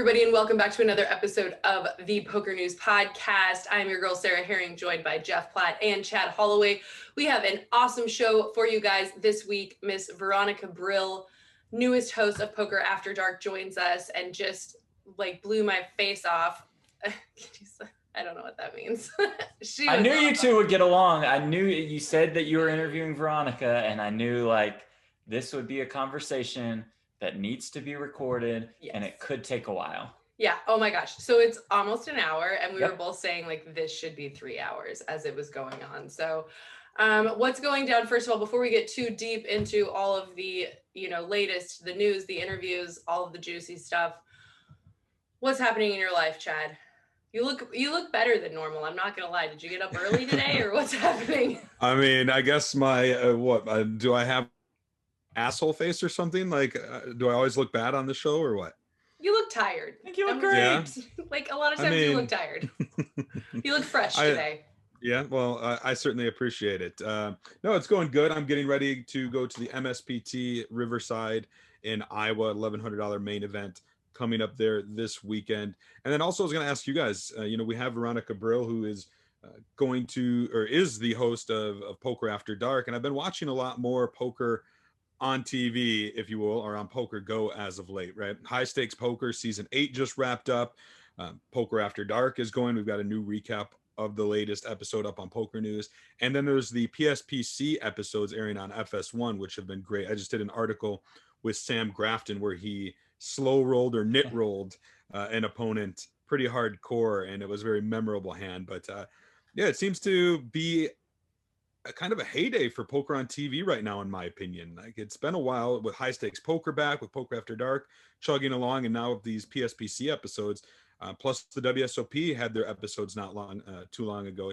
everybody, and welcome back to another episode of the PokerNews Podcast. I'm your girl, Sarah Herring, joined by Jeff Platt and Chad Holloway. We have an awesome show for you guys this week. Miss Veronica Brill, newest host of Poker After Dark, joins us and just like blew my face off. I don't know what that means. I knew you two would get along. I knew you said that you were interviewing Veronica, and I knew like this would be a conversation that needs to be recorded, and it could take a while. Yeah. Oh my gosh. So it's almost an hour, and we were both saying like this should be 3 hours as it was going on. So what's going down, first of all, before we get too deep into all of the, latest, the news, the interviews, all of the juicy stuff, what's happening in your life, Chad? You look better than normal. I'm not gonna lie. Did you get up early today, or what's happening? I mean, I guess my do I have asshole face or something? Like, do I always look bad on the show or what? You look tired. I think you look great. Yeah. Like a lot of times you look tired. You look fresh today. Yeah, well, I certainly appreciate it. No, it's going good. I'm getting ready to go to the MSPT Riverside in Iowa, $1,100 main event coming up there this weekend. And then also I was going to ask you guys, we have Veronica Brill, who is is the host of Poker After Dark. And I've been watching a lot more poker on TV, if you will, or on Poker Go as of late, right? High Stakes Poker season 8 just wrapped up. Poker After Dark is going. We've got a new recap of the latest episode up on Poker News. And then there's the PSPC episodes airing on FS1, which have been great. I just did an article with Sam Grafton where he slow rolled or nit rolled an opponent pretty hardcore, and it was a very memorable hand. But it seems to be a kind of a heyday for poker on TV right now, in my opinion. Like, it's been a while with High Stakes Poker back, with Poker After Dark chugging along, and now with these PSPC episodes, plus the WSOP had their episodes not too long ago.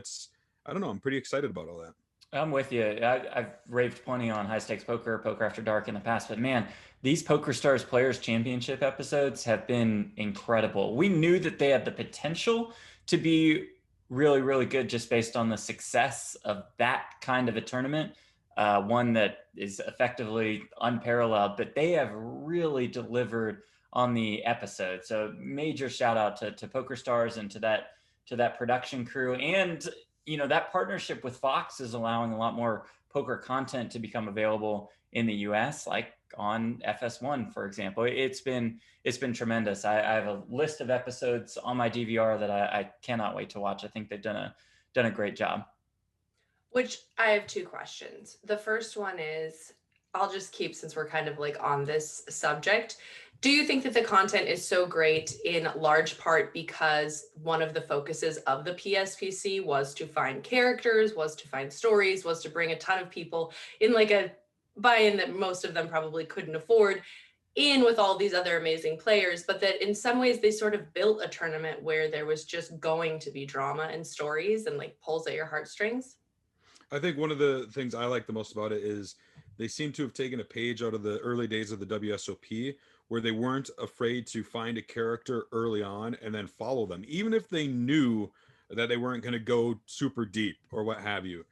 I don't know, I'm pretty excited about all that. I'm with you. I've raved plenty on High Stakes Poker, Poker After Dark in the past, but man, these PokerStars Players Championship episodes have been incredible. We knew that they had the potential to be really, really good just based on the success of that kind of a tournament, one that is effectively unparalleled, but they have really delivered on the episode. So major shout out to PokerStars and to that production crew. And that partnership with Fox is allowing a lot more poker content to become available in the US, like on FS1, for example. It's been tremendous. I have a list of episodes on my DVR that I cannot wait to watch. I think they've done a great job. Which I have two questions. The first one is, I'll just keep, since we're kind of like on this subject, do you think that the content is so great in large part because one of the focuses of the PSPC was to find characters, was to find stories, was to bring a ton of people in like a buy-in that most of them probably couldn't afford in with all these other amazing players, but that in some ways they sort of built a tournament where there was just going to be drama and stories and like pulls at your heartstrings? I think one of the things I like the most about it is they seem to have taken a page out of the early days of the WSOP, where they weren't afraid to find a character early on and then follow them, even if they knew that they weren't going to go super deep or what have you.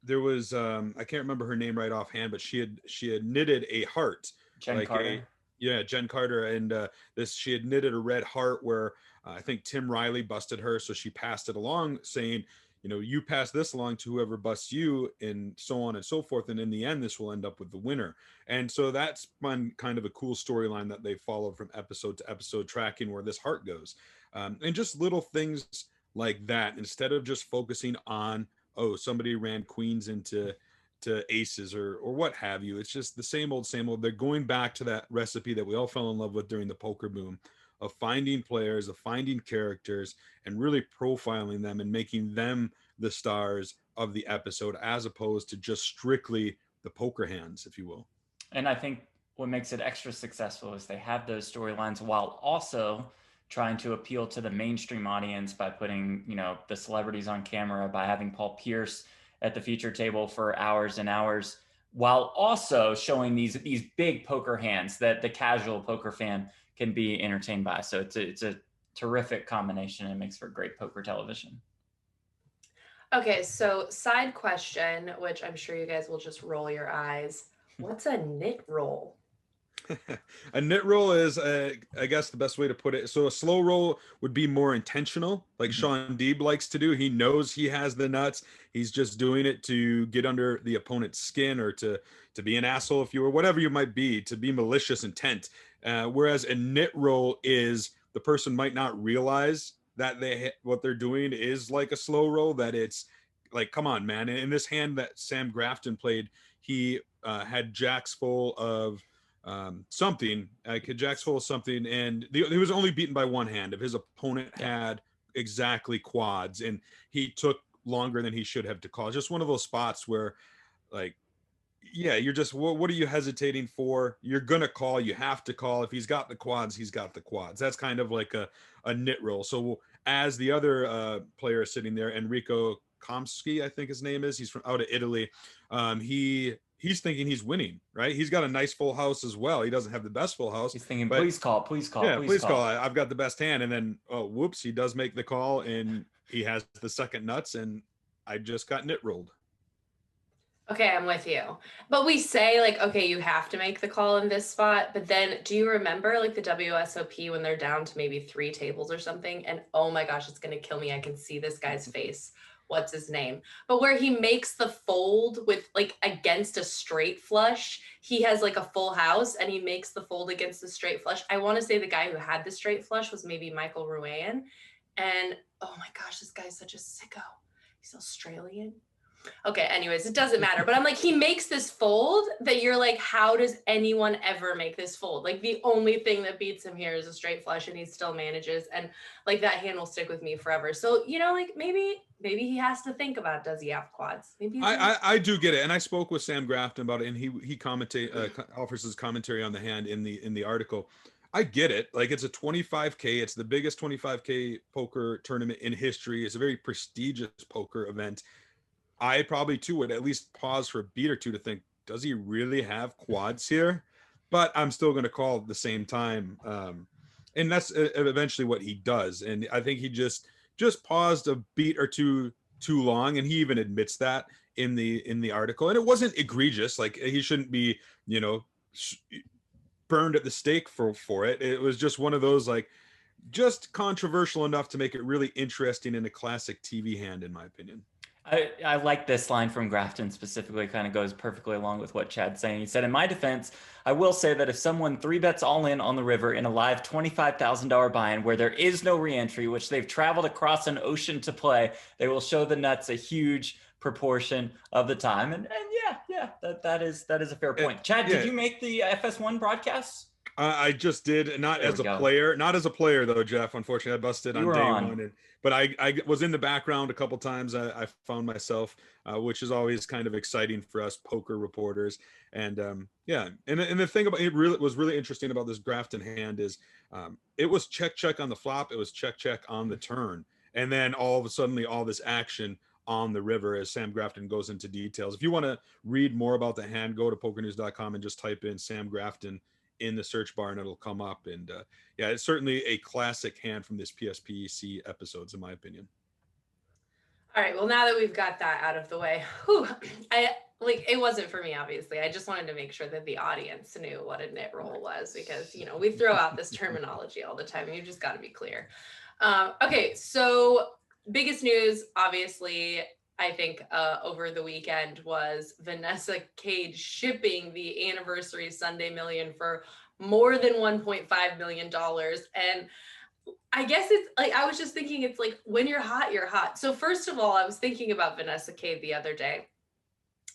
There was I can't remember her name right offhand, but she had knitted a heart. Jen Carter. Jen Carter, and she had knitted a red heart where I think Tim Riley busted her, so she passed it along, saying, you pass this along to whoever busts you, and so on and so forth. And in the end, this will end up with the winner. And so that's been kind of a cool storyline that they followed from episode to episode, tracking where this heart goes. And just little things like that, instead of just focusing on, somebody ran queens into aces or what have you. It's just the same old. They're going back to that recipe that we all fell in love with during the poker boom, of finding players, of finding characters, and really profiling them and making them the stars of the episode, as opposed to just strictly the poker hands, if you will. And I think what makes it extra successful is they have those storylines while also trying to appeal to the mainstream audience by putting, the celebrities on camera, by having Paul Pierce at the feature table for hours and hours, while also showing these big poker hands that the casual poker fan can be entertained by. So it's a terrific combination, and it makes for great poker television. Okay, so side question, which I'm sure you guys will just roll your eyes. What's a Nit Roll? A nit roll is, I guess, the best way to put it. So a slow roll would be more intentional, like Sean Deeb likes to do. He knows he has the nuts. He's just doing it to get under the opponent's skin, or to be an asshole, if you were, whatever you might be, to be malicious intent. Whereas a nit roll is, the person might not realize that what they're doing is like a slow roll, that it's like, come on, man. In this hand that Sam Grafton played, he had jacks full of something, jacks full of something, and he was only beaten by one hand. If his opponent had exactly quads, and he took longer than he should have to call. It's just one of those spots where, like, yeah, you're just, what are you hesitating for? You're gonna call. You have to call. If he's got the quads, he's got the quads. That's kind of like a nit roll. So as the other player is sitting there, Enrico Komsky, I think his name is, he's from out of Italy. He's thinking he's winning, right? He's got a nice full house as well. He doesn't have the best full house. He's thinking, please call. Yeah, please call. I've got the best hand. And then, oh, whoops, he does make the call, and he has the second nuts, and I just got nit rolled. Okay, I'm with you. But we say, like, okay, you have to make the call in this spot. But then do you remember, like, the WSOP when they're down to maybe 3 tables or something? And oh my gosh, it's going to kill me. I can see this guy's face. What's his name? But where he makes the fold with, like, against a straight flush, he has like a full house and he makes the fold against the straight flush. I want to say the guy who had the straight flush was maybe Michael Ruan. And oh my gosh, this guy's such a sicko. He's Australian. Okay, anyways, it doesn't matter. But I'm like, he makes this fold that you're like, how does anyone ever make this fold? Like, the only thing that beats him here is a straight flush, and he still manages. And like, that hand will stick with me forever. So, you know, like, maybe he has to think about, does he have quads? Maybe I do get it. And I spoke with Sam Grafton about it, and he offers his commentary on the hand in the article. I get it. Like, it's a 25K. It's the biggest 25K poker tournament in history. It's a very prestigious poker event. I probably too would at least pause for a beat or two to think, does he really have quads here? But I'm still going to call at the same time. And that's eventually what he does. And I think he just paused a beat or two too long. And he even admits that in the article. And it wasn't egregious. Like, he shouldn't be, you know, burned at the stake for it. It was just one of those, like, just controversial enough to make it really interesting in a classic TV hand, in my opinion. I like this line from Grafton specifically. Kind of goes perfectly along with what Chad's saying. He said, in my defense, I will say that if someone 3-bets all in on the river in a live $25,000 buy-in where there is no reentry, which they've traveled across an ocean to play, they will show the nuts a huge proportion of the time. And yeah, that is a fair point. Chad, did you make the FS1 broadcasts? I just did, not as a player though, Jeff. Unfortunately, I busted on day one. But I was in the background a couple times. I found myself, which is always kind of exciting for us poker reporters. And and the thing about it was really interesting about this Grafton hand is it was check on the flop, it was check on the turn, and then all of a sudden all this action on the river as Sam Grafton goes into details. If you want to read more about the hand, go to PokerNews.com and just type in Sam Grafton in the search bar and it'll come up. And it's certainly a classic hand from this PSPC episodes, in my opinion. All right, well, now that we've got that out of the way, it wasn't for me, obviously. I just wanted to make sure that the audience knew what a nit roll was, because, you know, we throw out this terminology all the time. You just got to be clear. Okay, so biggest news, obviously, I think over the weekend was Vanessa Kade shipping the anniversary Sunday Million for more than $1.5 million. And I guess it's like, I was just thinking, it's like, when you're hot, you're hot. So first of all, I was thinking about Vanessa Kade the other day,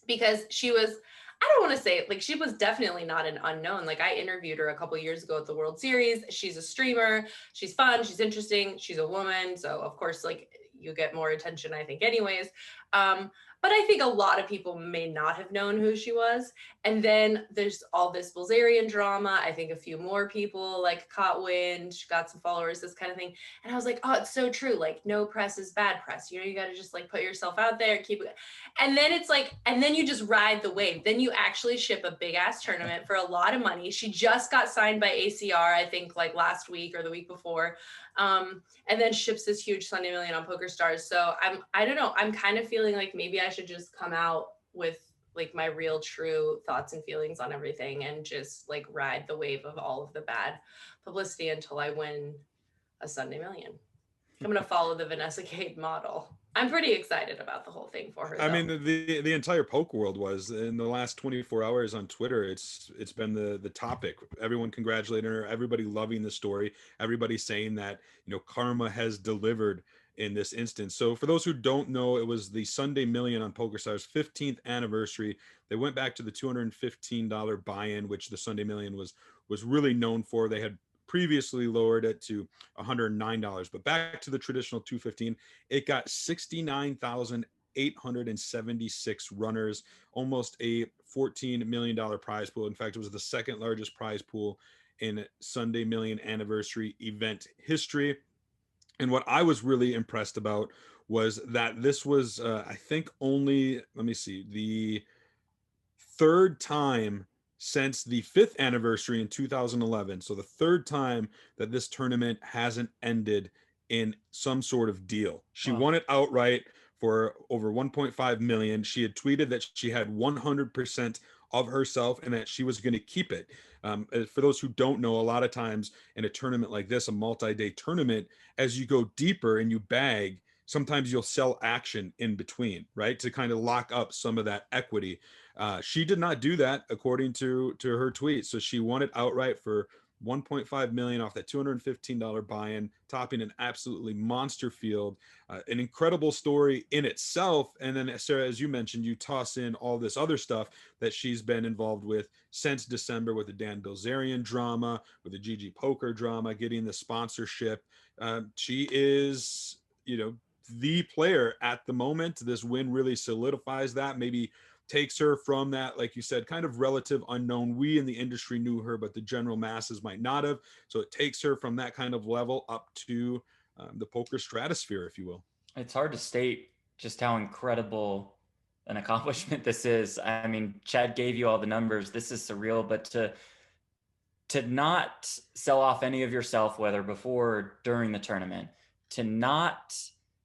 because she was, I don't want to say it, like, she was definitely not an unknown. Like, I interviewed her a couple of years ago at the World Series. She's a streamer. She's fun. She's interesting. She's a woman. So of course, like, you get more attention, I think, anyways. But I think a lot of people may not have known who she was. And then there's all this Bilzerian drama. I think a few more people like caught wind, got some followers, this kind of thing. And I was like, oh, it's so true. Like, no press is bad press. You know, you got to just like put yourself out there, keep it. And then it's like, and then you just ride the wave. Then you actually ship a big ass tournament for a lot of money. She just got signed by ACR, I think, like last week or the week before. And then ships this huge Sunday Million on PokerStars. So I don't know. I'm kind of feeling like maybe I should just come out with like my real true thoughts and feelings on everything and just like ride the wave of all of the bad publicity until I win a Sunday Million. I'm going to follow the Vanessa Kade model. I'm pretty excited about the whole thing for her. I mean, the entire poker world was in the last 24 hours on Twitter. It's been the topic. Everyone congratulating her. Everybody loving the story. Everybody saying that, you know, karma has delivered in this instance. So for those who don't know, it was the Sunday Million on PokerStars 15th anniversary. They went back to the $215 buy-in, which the Sunday Million was really known for. They had previously lowered it to $109, but back to the traditional 215. It got 69,876 runners, almost a $14 million prize pool. In fact, it was the second largest prize pool in Sunday Million anniversary event history. And what I was really impressed about was that this was, I think, only, let me see, the third time since the 5th anniversary in 2011. So the third time that this tournament hasn't ended in some sort of deal. She won it outright for over 1.5 million. She had tweeted that she had 100% of herself and that she was going to keep it. For those who don't know, a lot of times in a tournament like this, a multi-day tournament, as you go deeper and you bag, sometimes you'll sell action in between, right? To kind of lock up some of that equity. She did not do that according to her tweet. So she won it outright for 1.5 million off that $215 buy-in, topping an absolutely monster field, an incredible story in itself. And then, Sarah, as you mentioned, you toss in all this other stuff that she's been involved with since December, with the Dan Bilzerian drama, with the GGpoker drama, getting the sponsorship. She is, you know, the player at the moment. This win really solidifies that, maybe takes her from that, like you said, kind of relative unknown. We in the industry knew her, but the general masses might not have. So it takes her from that kind of level up to the poker stratosphere, if you will. It's hard to state just how incredible an accomplishment this is. I mean, Chad gave you all the numbers. This is surreal, but to not sell off any of yourself, whether before or during the tournament, to not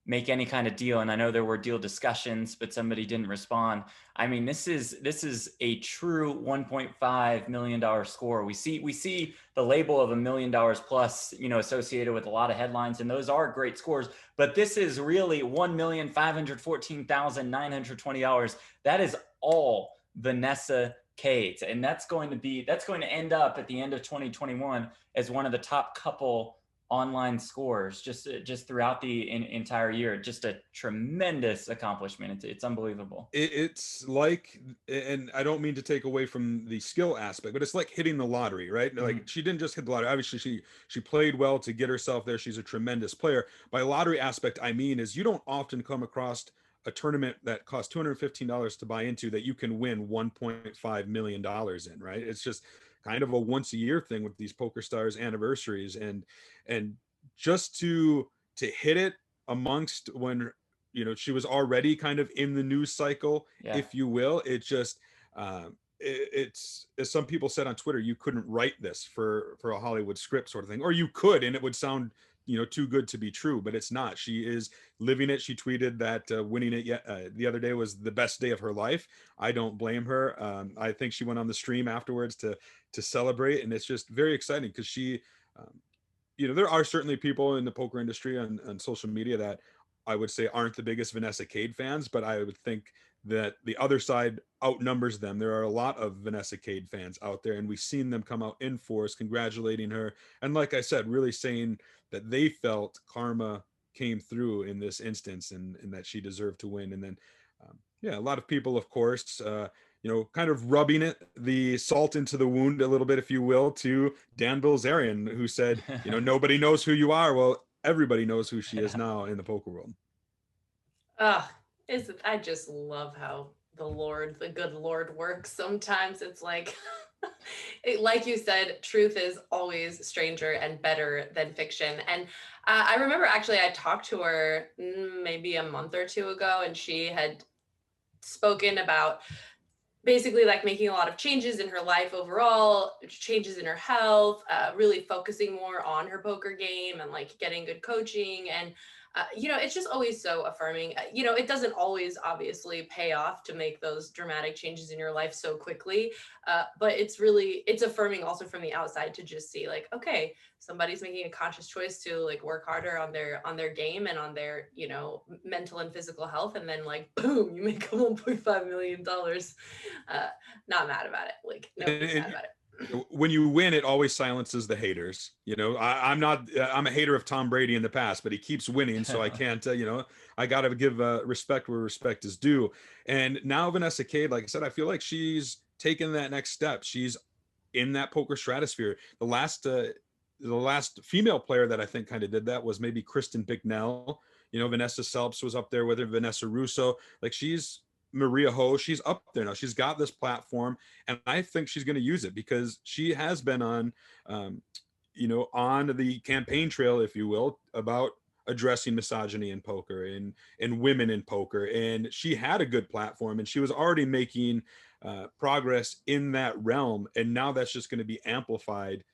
make any kind of deal. And I know there were deal discussions, but somebody didn't respond. I mean, this is a true $1.5 million score. We see the label of $1 million plus, you know, associated with a lot of headlines, and those are great scores, but this is really $1,514,920. That is all Vanessa Kade. And that's going to end up at the end of 2021 as one of the top couple online scores just throughout the entire year. Just a tremendous accomplishment. It's unbelievable. It's like, and I don't mean to take away from the skill aspect, but it's like hitting the lottery, right? Like she didn't just hit the lottery. Obviously she played well to get herself there. She's a tremendous player. By lottery aspect, I mean is you don't often come across a tournament that costs $215 to buy into that you can win $1.5 million in, right? It's just kind of a once a year thing with these PokerStars anniversaries, and just to hit it amongst when, you know, she was already kind of in the news cycle, if you will. It just it's, as some people said on Twitter, you couldn't write this for a Hollywood script sort of thing, or you could and it would sound, you know, too good to be true, but it's not. She is living it. She tweeted that winning it the other day was the best day of her life. I don't blame her. I think she went on the stream afterwards to celebrate, and it's just very exciting because she, you know, there are certainly people in the poker industry on social media that I would say aren't the biggest Vanessa Kade fans, but I would think that the other side outnumbers them. There are a lot of Vanessa Kade fans out there, and we've seen them come out in force congratulating her. And like I said, really saying that they felt karma came through in this instance, and that she deserved to win. And then, a lot of people, of course, you know, kind of rubbing the salt into the wound a little bit, if you will, to Dan Bilzerian, who said, you know, nobody knows who you are. Well, everybody knows who she is now in the poker world. I just love how the good Lord works. Sometimes it's like, like you said, truth is always stranger and better than fiction. And I remember actually I talked to her maybe a month or two ago, and she had spoken about basically like making a lot of changes in her life overall, changes in her health, really focusing more on her poker game and like getting good coaching. And It's just always so affirming. It doesn't always obviously pay off to make those dramatic changes in your life so quickly, but it's affirming also from the outside to just see like, okay, somebody's making a conscious choice to like work harder on their game and on their mental and physical health, and then like boom, you make a $1.5 million. Not mad about it. Like nobody's mad about it. When you win, it always silences the haters. I'm a hater of Tom Brady in the past, but he keeps winning, so I can't. I got to give respect where respect is due. And now Vanessa Kade, like I said, I feel like she's taken that next step. She's in that poker stratosphere. The last female player that I think kind of did that was maybe Kristen Bicknell. Vanessa Selps was up there with her, Vanessa Russo. Like Maria Ho, she's up there now. She's got this platform, and I think she's going to use it because she has been on, on the campaign trail, if you will, about addressing misogyny in poker and women in poker. And she had a good platform, and she was already making progress in that realm. And now that's just going to be amplified,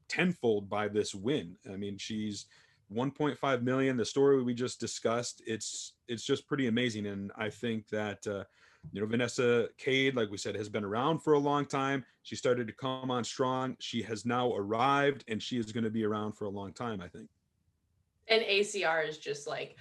tenfold by this win. I mean, she's 1.5 million. The story we just discussed, it's just pretty amazing. And I think that Vanessa Kade, like we said, has been around for a long time. She started to come on strong. She has now arrived, and she is going to be around for a long time, I think. And ACR is just like,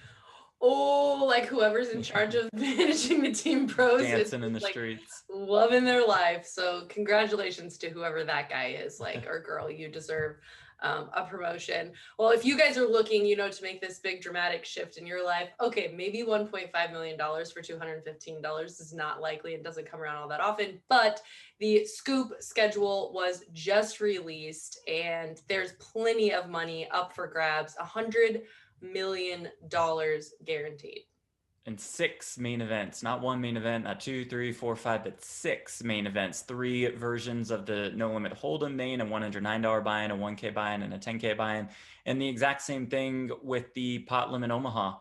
like whoever's in charge of managing the team pros, dancing in the streets, loving their life. So congratulations to whoever that guy is, like, or girl. You deserve a promotion. Well, if you guys are looking, to make this big dramatic shift in your life, okay, maybe $1.5 million for $215 is not likely and doesn't come around all that often, but the Scoop schedule was just released and there's plenty of money up for grabs, $100 million guaranteed. And 6 main events, not one main event, not 2, 3, 4, 5, but 6 main events. 3 versions of the No Limit Hold'em main, a $109 buy-in, a $1K buy-in, and a $10K buy-in. And the exact same thing with the Pot Limit Omaha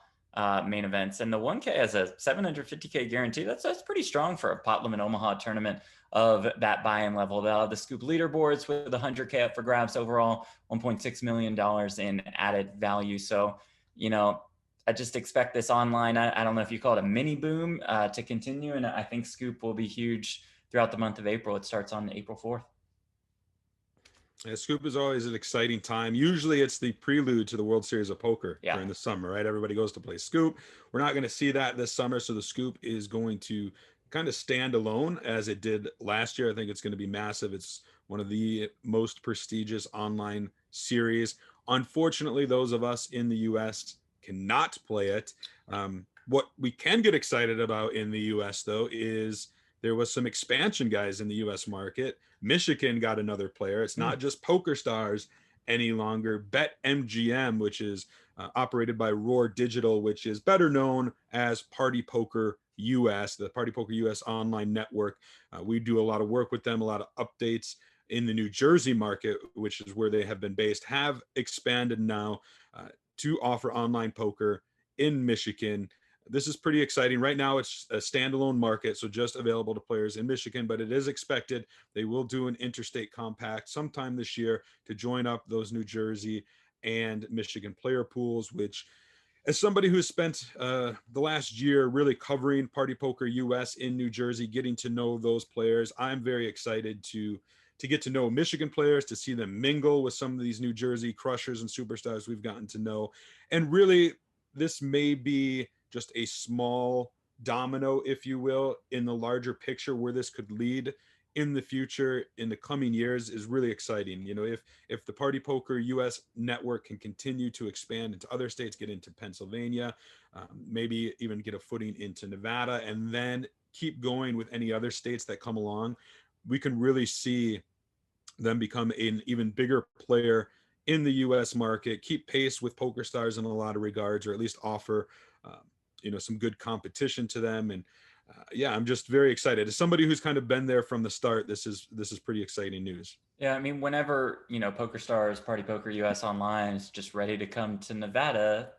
main events. And the 1K has a $750K guarantee. That's pretty strong for a Pot Limit Omaha tournament of that buy-in level. They'll have the Scoop leaderboards with 100K up for grabs overall, $1.6 million in added value. So, I just expect this online, I don't know if you call it a mini boom, to continue. And I think Scoop will be huge throughout the month of April. It starts on April 4th. Yeah, Scoop is always an exciting time. Usually it's the prelude to the World Series of Poker during the summer, right? Everybody goes to play Scoop. We're not going to see that this summer. So the Scoop is going to kind of stand alone as it did last year. I think it's going to be massive. It's one of the most prestigious online series. Unfortunately, those of us in the U.S. cannot play it. What we can get excited about in the US though is there was some expansion guys in the US market. Michigan got another player. It's not just PokerStars any longer. BetMGM, which is operated by Roar Digital, which is better known as Party Poker US, the Party Poker US online network. We do a lot of work with them, a lot of updates in the New Jersey market, which is where they have been based, have expanded now to offer online poker in Michigan. This is pretty exciting. Right now, it's a standalone market, so just available to players in Michigan, but it is expected they will do an interstate compact sometime this year to join up those New Jersey and Michigan player pools, which, as somebody who's spent the last year really covering Party Poker US in New Jersey, getting to know those players, I'm very excited to get to know Michigan players, to see them mingle with some of these New Jersey crushers and superstars we've gotten to know. And really, this may be just a small domino, if you will, in the larger picture where this could lead in the future, in the coming years, is really exciting. If the Party Poker US network can continue to expand into other states, get into Pennsylvania, maybe even get a footing into Nevada, and then keep going with any other states that come along, we can really see them become an even bigger player in the US market, keep pace with PokerStars in a lot of regards, or at least offer, some good competition to them. And I'm just very excited. As somebody who's kind of been there from the start, this is pretty exciting news. Yeah, I mean, whenever, PokerStars, Party Poker US Online is just ready to come to Nevada,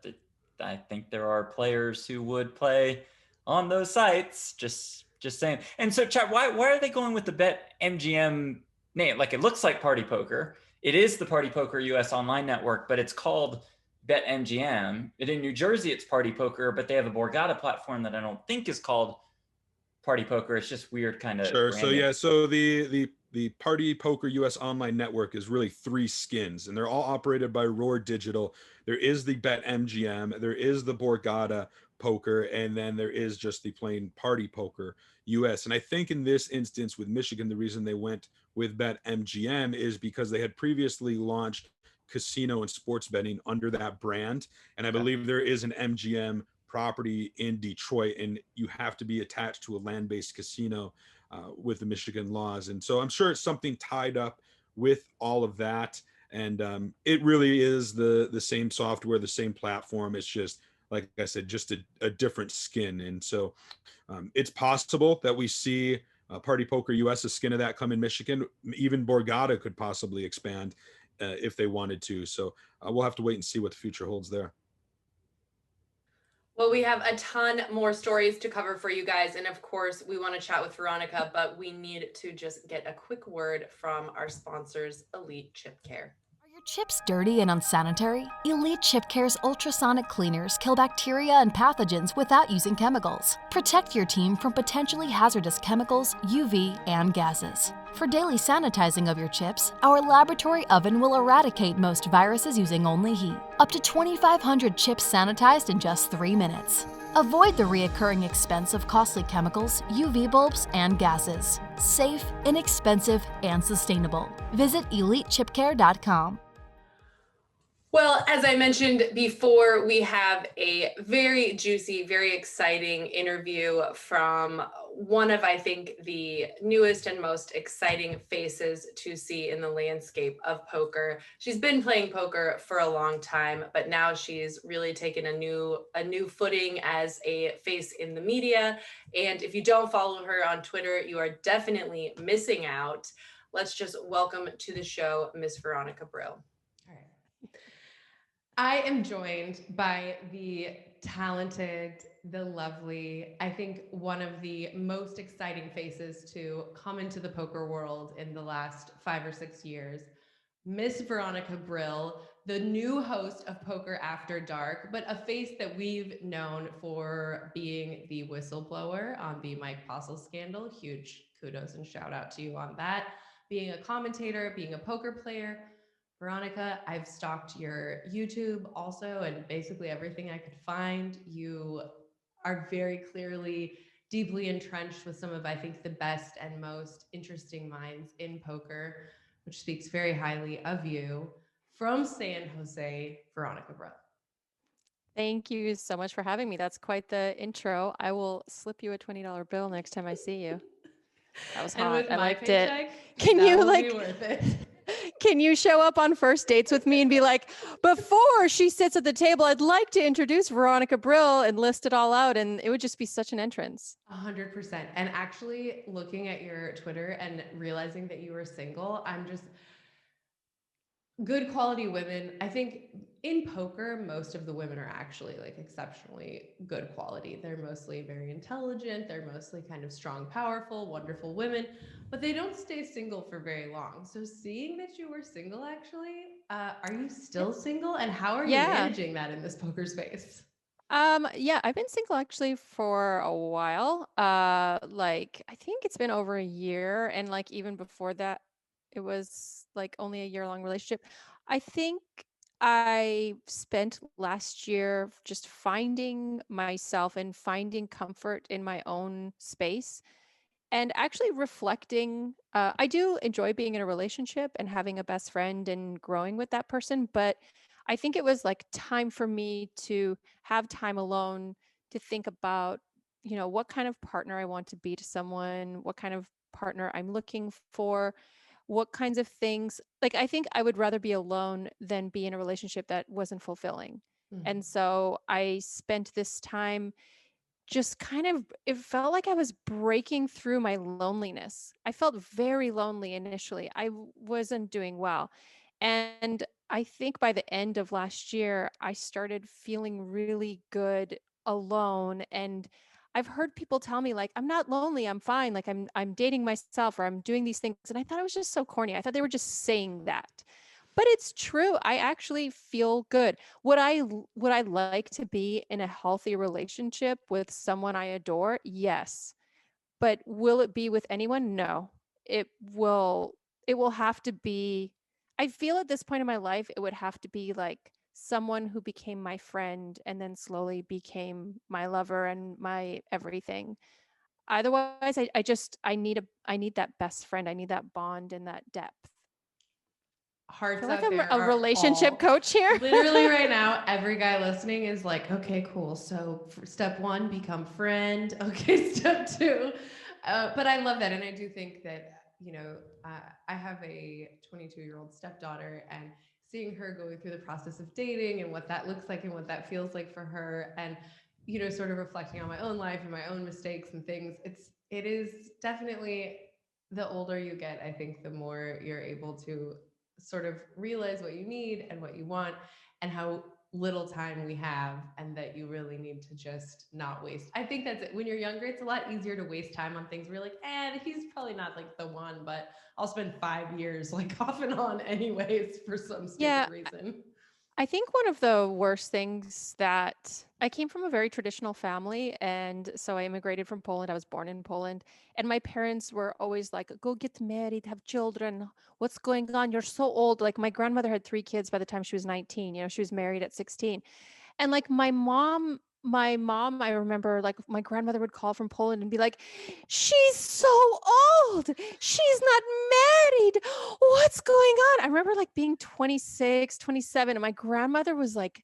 I think there are players who would play on those sites. Just saying. And so, chat, why are they going with the BetMGM name? Like, it looks like Party Poker. It is the Party Poker US Online Network, but it's called BetMGM. And in New Jersey, it's Party Poker, but they have a Borgata platform that I don't think is called Party Poker. It's just weird kind of Sure. So branding. yeah, so the Party Poker US online network is really three skins, and they're all operated by Roar Digital. There is the BetMGM, there is the Borgata Poker, and then there is just the plain Party Poker US. And I think in this instance with Michigan, the reason they went with BetMGM is because they had previously launched casino and sports betting under that brand, and I believe there is an MGM property in Detroit, and you have to be attached to a land-based casino with the Michigan laws. And so I'm sure it's something tied up with all of that. And it really is the same software, the same platform. It's just, like I said, just a different skin. And so it's possible that we see Party Poker US, a skin of that come in Michigan. Even Borgata could possibly expand if they wanted to. So we'll have to wait and see what the future holds there. Well, we have a ton more stories to cover for you guys. And of course, we want to chat with Veronica, but we need to just get a quick word from our sponsors, Elite Chip Care. Are your chips dirty and unsanitary? Elite Chip Care's ultrasonic cleaners kill bacteria and pathogens without using chemicals. Protect your team from potentially hazardous chemicals, UV, and gases. For daily sanitizing of your chips, our laboratory oven will eradicate most viruses using only heat. Up to 2,500 chips sanitized in just 3 minutes. Avoid the reoccurring expense of costly chemicals, UV bulbs, and gases. Safe, inexpensive, and sustainable. Visit EliteChipCare.com. Well, as I mentioned before, we have a very juicy, very exciting interview from one of, I think, the newest and most exciting faces to see in the landscape of poker. She's been playing poker for a long time, but now she's really taken a new footing as a face in the media. And if you don't follow her on Twitter, you are definitely missing out. Let's just welcome to the show, Miss Veronica Brill. I am joined by the talented, the lovely, I think one of the most exciting faces to come into the poker world in the last 5 or 6 years, Miss Veronica Brill, the new host of Poker After Dark, but a face that we've known for being the whistleblower on the Mike Postle scandal. Huge kudos and shout out to you on that. Being a commentator, being a poker player. Veronica, I've stalked your YouTube also, and basically everything I could find. You are very clearly deeply entrenched with some of, I think, the best and most interesting minds in poker, which speaks very highly of you. From San Jose, Veronica Brill. Thank you so much for having me. That's quite the intro. I will slip you a $20 bill next time I see you. That was hot. And with I my liked paycheck, it. Can that you will like be worth it. Can you show up on first dates with me and be like, before she sits at the table, I'd like to introduce Veronica Brill and list it all out. And it would just be such an entrance. 100%. And actually looking at your Twitter and realizing that you were single, I'm just good quality women. I think in poker, most of the women are actually like exceptionally good quality. They're mostly very intelligent. They're mostly kind of strong, powerful, wonderful women, but they don't stay single for very long. So seeing that you were single, actually, are you still single? And how are you managing that in this poker space? Yeah, I've been single actually for a while. Like I think it's been over a year, and like even before that, it was like only a year-long relationship. I think I spent last year just finding myself and finding comfort in my own space and actually reflecting. I do enjoy being in a relationship and having a best friend and growing with that person, but I think it was like time for me to have time alone to think about, what kind of partner I want to be to someone, what kind of partner I'm looking for, what kinds of things. Like, I think I would rather be alone than be in a relationship that wasn't fulfilling. And so I spent this time just kind of, it felt like I was breaking through my loneliness. I felt very lonely initially. I wasn't doing well. And I think by the end of last year, I started feeling really good alone. And I've heard people tell me like, I'm not lonely, I'm fine. Like I'm dating myself or I'm doing these things. And I thought it was just so corny. I thought they were just saying that. But it's true. I actually feel good. Would I like to be in a healthy relationship with someone I adore? Yes. But will it be with anyone? No. It will it will have to be, I feel at this point in my life it would have to be like someone who became my friend and then slowly became my lover and my everything. Otherwise, I need that best friend. I need that bond and that depth. I Hearts feel like out I'm there a are relationship all coach here. literally right now. Every guy listening is like, okay, cool. So step one, become friend. Okay, step two. But I love that, and I do think that I have a 22-year-old stepdaughter, and seeing her going through the process of dating and what that looks like and what that feels like for her, and sort of reflecting on my own life and my own mistakes and things. It is definitely, the older you get, I think the more you're able to sort of realize what you need and what you want and how little time we have, and that you really need to just not waste. I think that's it. When you're younger, it's a lot easier to waste time on things where you're like, he's probably not like the one, but I'll spend 5 years like off and on anyways for some stupid Yeah, reason. I think one of the worst things, that I came from a very traditional family. And so I immigrated from Poland. I was born in Poland. And my parents were always like, go get married, have children. What's going on? You're so old. Like my grandmother had 3 kids by the time she was 19. She was married at 16. And like my mom, I remember like my grandmother would call from Poland and be like, she's so old. She's not married. What's going on? I remember like being 26, 27, and my grandmother was like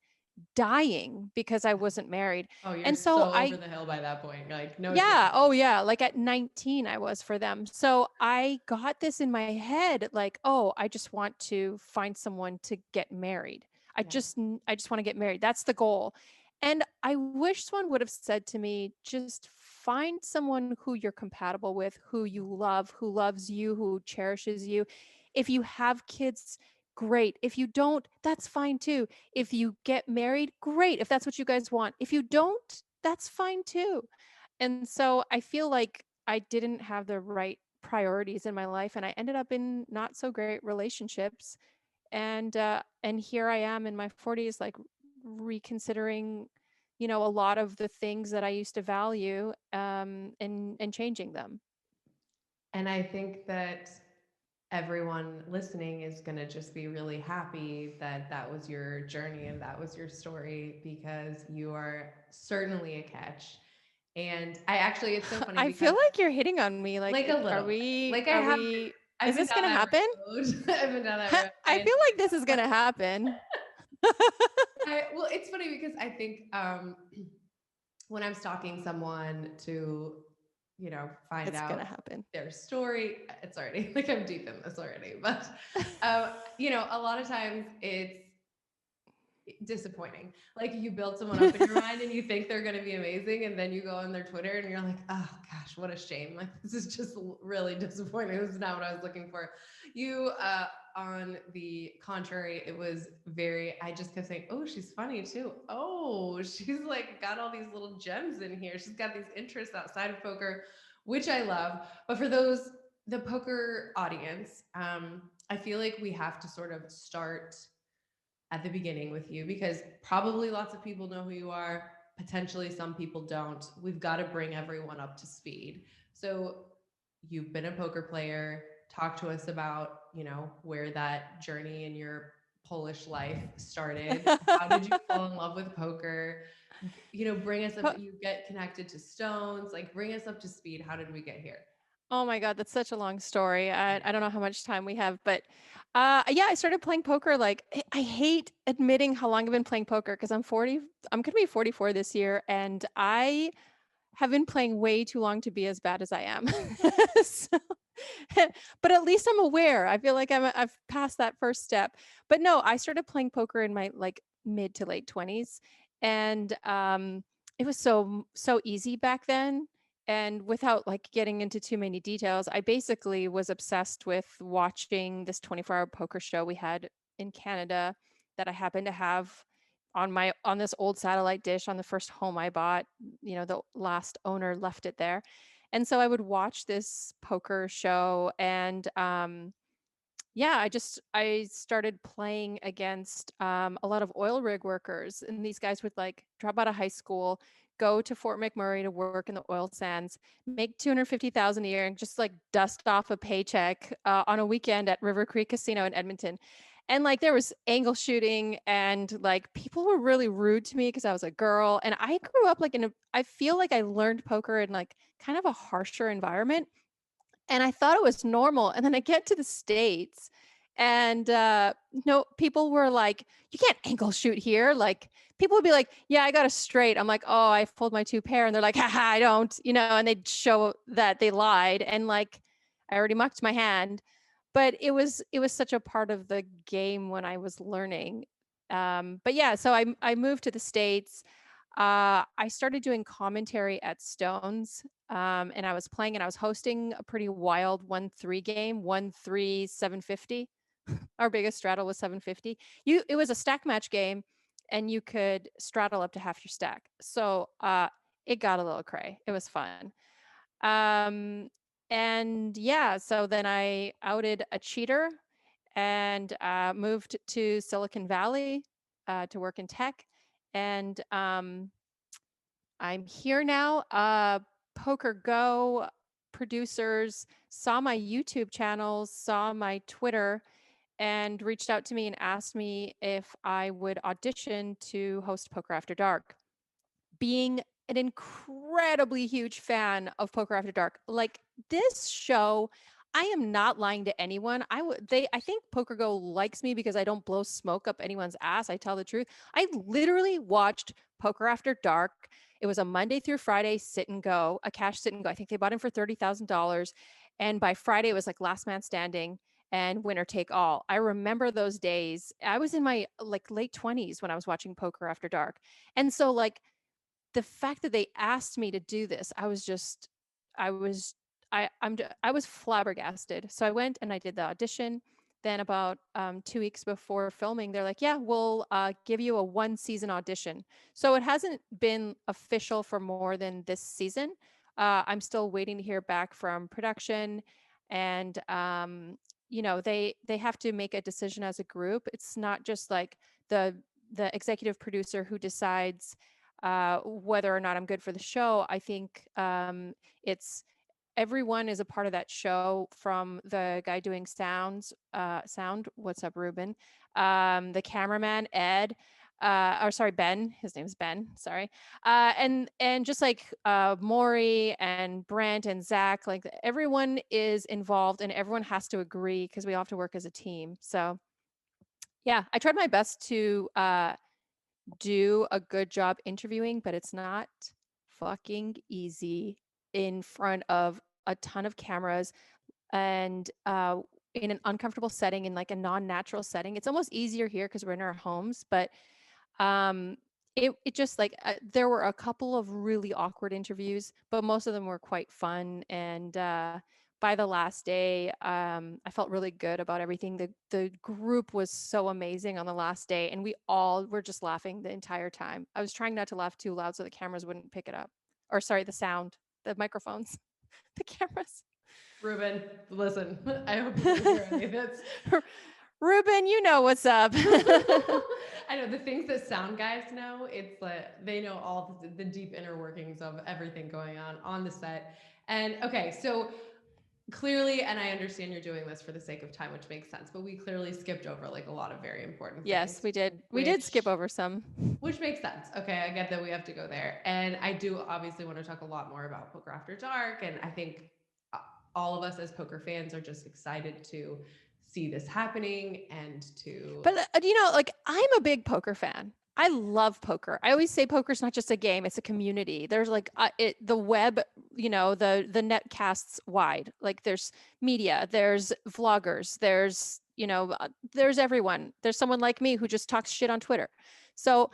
dying because I wasn't married. Oh, you're And so so over the hill by that point. Like, no yeah, chance. oh yeah, like at 19 I was for them. So I got this in my head like, oh, I just want to find someone to get married. Yeah. I just want to get married. That's the goal. And I wish someone would have said to me, just find someone who you're compatible with, who you love, who loves you, who cherishes you. If you have kids, great. If you don't, that's fine too. If you get married, great. If that's what you guys want. If you don't, that's fine too. And so I feel like I didn't have the right priorities in my life, and I ended up in not so great relationships. And here I am in my 40s, like reconsidering, a lot of the things that I used to value, and changing them. And I think that everyone listening is going to just be really happy that that was your journey and that was your story, because you are certainly a catch. And it's so funny I feel because like you're hitting on me. Like, like a are little bit, we, like are we, I've is been this down going to that happen? road. I've been down that road. I feel like this is going to happen. Well, it's funny because I think when I'm stalking someone to, find It's going out to happen. their story, it's already like I'm deep in this already. But, a lot of times it's disappointing. Like you build someone up in your mind and you think they're going to be amazing, and then you go on their Twitter and you're like, oh gosh, what a shame. Like this is just really disappointing. This is not what I was looking for. You, on the contrary, it was I just kept saying, oh, she's funny too. Oh, she's like got all these little gems in here. She's got these interests outside of poker, which I love. But for the poker audience, I feel like we have to sort of start at the beginning with you, because probably lots of people know who you are. Potentially some people don't. We've got to bring everyone up to speed. So you've been a poker player. Talk to us about, where that journey in your Polish life started. How did you fall in love with poker? Bring us up. You get connected to Stones. Like, bring us up to speed. How did we get here? Oh my God, that's such a long story. I don't know how much time we have, but yeah, I started playing poker. Like, I hate admitting how long I've been playing poker because I'm 40. I'm going to be 44 this year, and I have been playing way too long to be as bad as I am. So, but at least I'm aware. I feel like I've passed that first step. But no, I started playing poker in my like mid to late 20s, and it was so easy back then. And without like getting into too many details, I basically was obsessed with watching this 24-hour poker show we had in Canada that I happened to have on this old satellite dish on the first home I bought. The last owner left it there. And so I would watch this poker show, and yeah, I started playing against a lot of oil rig workers, and these guys would like drop out of high school, go to Fort McMurray to work in the oil sands, make 250,000 a year, and just like dust off a paycheck on a weekend at River Creek Casino in Edmonton. And like there was angle shooting, and like people were really rude to me because I was a girl, and I grew up like I feel like I learned poker in like kind of a harsher environment. And I thought it was normal. And then I get to the States and no, people were like, you can't ankle shoot here. Like people would be like, yeah, I got a straight. I'm like, oh, I pulled my two pair. And they're like, haha, I don't, and they'd show that they lied. And like, I already mucked my hand. But it was such a part of the game when I was learning. But yeah, so I moved to the States. I started doing commentary at Stones, and I was playing and I was hosting a pretty wild 1-3 game, 1-3 750. Our biggest straddle was 750. It was a stack match game, and you could straddle up to half your stack. So it got a little cray. It was fun. And yeah, so then I outed a cheater and moved to Silicon Valley to work in tech. And I'm here now. Poker Go producers saw my YouTube channels, saw my Twitter, and reached out to me and asked me if I would audition to host Poker After Dark. Being an incredibly huge fan of Poker After Dark, like this show, I am not lying to anyone. I think Poker Go likes me because I don't blow smoke up anyone's ass. I tell the truth. I literally watched Poker After Dark. It was a Monday through Friday sit and go, a cash sit and go. I think they bought him for $30,000. And by Friday, it was like last man standing and winner take all. I remember those days. I was in my like late 20s when I was watching Poker After Dark. And so like the fact that they asked me to do this, I was flabbergasted. So I went and I did the audition. Then about 2 weeks before filming, they're like, yeah, we'll give you a 1-season audition. So it hasn't been official for more than this season. I'm still waiting to hear back from production, and they have to make a decision as a group. It's not just like the executive producer who decides whether or not I'm good for the show. I think it's everyone is a part of that show, from the guy doing sound. What's up, Ruben? The cameraman, Ed. Or sorry, Ben. His name's Ben. Sorry. And just like Maury and Brent and Zach, like everyone is involved and everyone has to agree because we all have to work as a team. So yeah, I tried my best to do a good job interviewing, but it's not fucking easy in front of a ton of cameras and in an uncomfortable setting, in like a non-natural setting. It's almost easier here because we're in our homes, but it just like there were a couple of really awkward interviews, but most of them were quite fun. And by the last day, I felt really good about everything. The group was so amazing on the last day, and we all were just laughing the entire time. I was trying not to laugh too loud so the cameras wouldn't pick it up. Or sorry, the sound, the microphones, the cameras. Ruben, listen, I hope you don't hear any of this. Ruben, you know what's up. I know the things that sound guys know. It's like they know all the deep inner workings of everything going on the set. And okay, so clearly, and I understand you're doing this for the sake of time, which makes sense, but we clearly skipped over like a lot of very important things. Yes, we did. We did skip over some. Which makes sense. Okay, I get that we have to go there. And I do obviously want to talk a lot more about Poker After Dark. And I think all of us as poker fans are just excited to see this happening and to. But like I'm a big poker fan. I love poker. I always say poker's not just a game; it's a community. There's like the web, the net casts wide. Like there's media, there's vloggers, there's there's everyone. There's someone like me who just talks shit on Twitter. So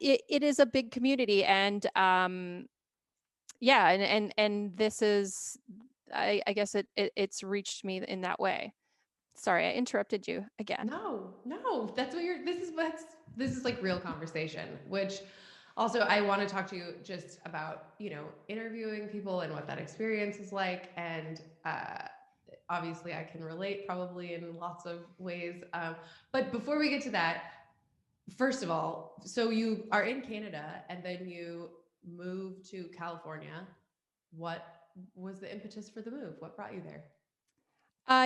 it is a big community, and yeah, and this is, I guess it's reached me in that way. Sorry, I interrupted you again. No, that's what this is like real conversation, which also I want to talk to you just about, interviewing people and what that experience is like. And obviously I can relate probably in lots of ways. But before we get to that, first of all, so you are in Canada and then you moved to California. What was the impetus for the move? What brought you there?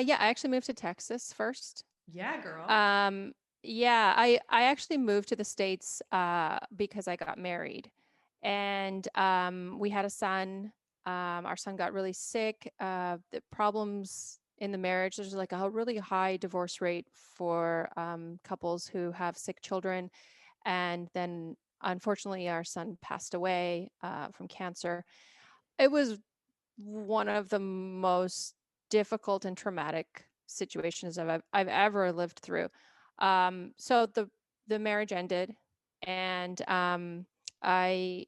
Yeah, I actually moved to Texas first. Yeah, girl. Yeah, I actually moved to the States because I got married, and we had a son. Our son got really sick. The problems in the marriage, there's like a really high divorce rate for couples who have sick children, and then unfortunately our son passed away from cancer. It was one of the most difficult and traumatic situations I've ever lived through. So the marriage ended, and I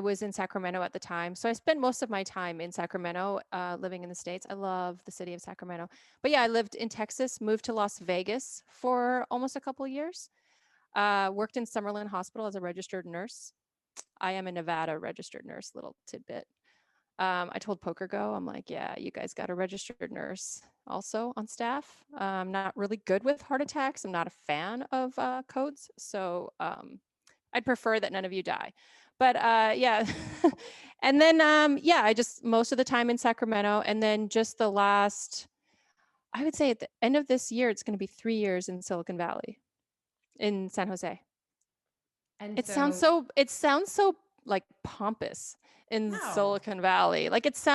was in Sacramento at the time. So I spent most of my time in Sacramento, living in the States. I love the city of Sacramento. But yeah, I lived in Texas, moved to Las Vegas for almost a couple of years. Worked in Summerlin Hospital as a registered nurse. I am a Nevada registered nurse, little tidbit. I told PokerGo, I'm like, yeah, you guys got a registered nurse also on staff. I'm not really good with heart attacks. I'm not a fan of codes. So I'd prefer that none of you die. But yeah. And then, yeah, I just most of the time in Sacramento. And then just the last, I would say at the end of this year, it's going to be 3 years in Silicon Valley, in San Jose. And It sounds so like pompous in Silicon Valley. Like it's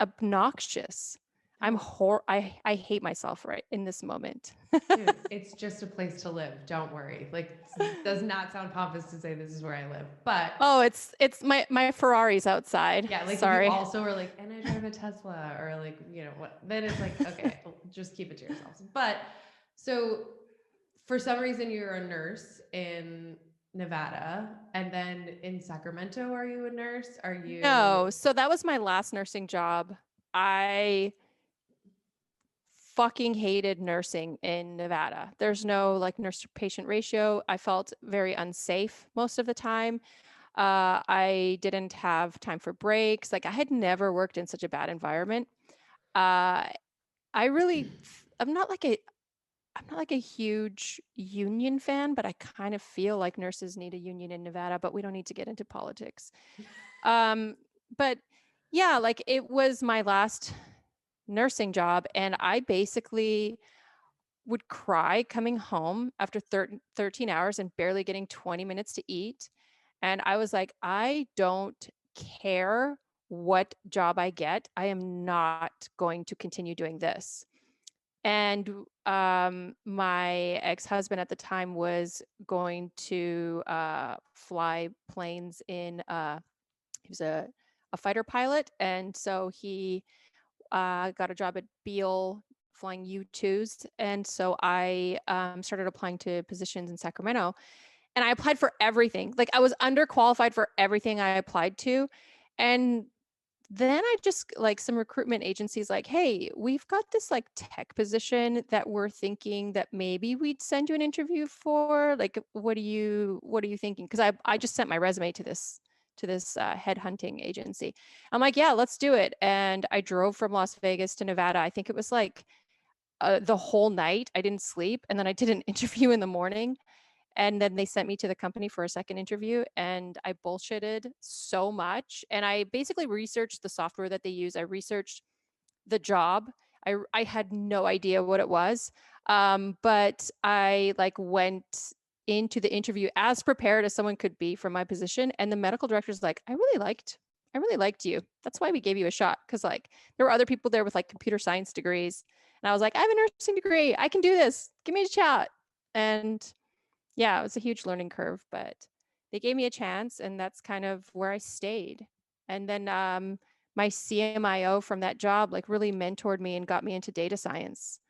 obnoxious. I hate myself right in this moment. Dude, it's just a place to live. Don't worry. Like, does not sound pompous to say this is where I live, but oh, it's my Ferrari's outside. yeah, like sorry. If you also are like, and I drive a Tesla, or like, what? Then it's like, okay, just keep it to yourselves. But so, for some reason, you're a nurse in Nevada, and then in Sacramento, are you a nurse? Are you? No. So that was my last nursing job. I fucking hated nursing in Nevada. There's no like nurse to patient ratio. I felt very unsafe most of the time. I didn't have time for breaks. Like I had never worked in such a bad environment. I'm not like a huge union fan, but I kind of feel like nurses need a union in Nevada, but we don't need to get into politics. But yeah, like it was my last nursing job, and I basically would cry coming home after 13 hours and barely getting 20 minutes to eat. And I was like, I don't care what job I get. I am not going to continue doing this. And my ex-husband at the time was going to fly planes in, he was a fighter pilot. And so he got a job at Beale flying U-2s. And so I started applying to positions in Sacramento. And I applied for everything. Like I was underqualified for everything I applied to. And then I just like some recruitment agencies like, hey, we've got this like tech position that we're thinking that maybe we'd send you an interview for. Like, what are you thinking? Because I just sent my resume to this headhunting agency. I'm like, yeah, let's do it. And I drove from Las Vegas to Nevada. I think it was like the whole night. I didn't sleep. And then I did an interview in the morning. And then they sent me to the company for a second interview, and I bullshitted so much. And I basically researched the software that they use. I researched the job. I had no idea what it was. But I like went into the interview as prepared as someone could be for my position. And the medical director's like, I really liked you. That's why we gave you a shot. Cause like there were other people there with like computer science degrees. And I was like, I have a nursing degree. I can do this. Give me a shot. And yeah, it was a huge learning curve, but they gave me a chance, and that's kind of where I stayed. And then my CMIO from that job like really mentored me and got me into data science,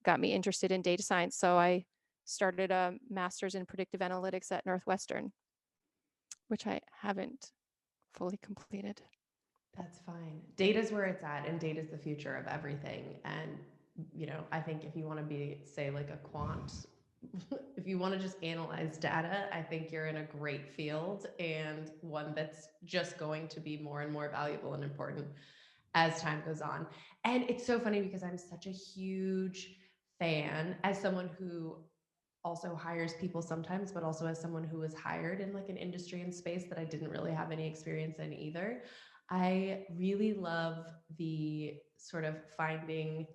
got me interested in data science. So I started a master's in predictive analytics at Northwestern, which I haven't fully completed. That's fine. Data's where it's at, and data's the future of everything. And, I think if you want to be, say, like a quant, if you want to just analyze data, I think you're in a great field, and one that's just going to be more and more valuable and important as time goes on. And it's so funny because I'm such a huge fan, as someone who also hires people sometimes, but also as someone who was hired in like an industry and space that I didn't really have any experience in either. I really love the sort of finding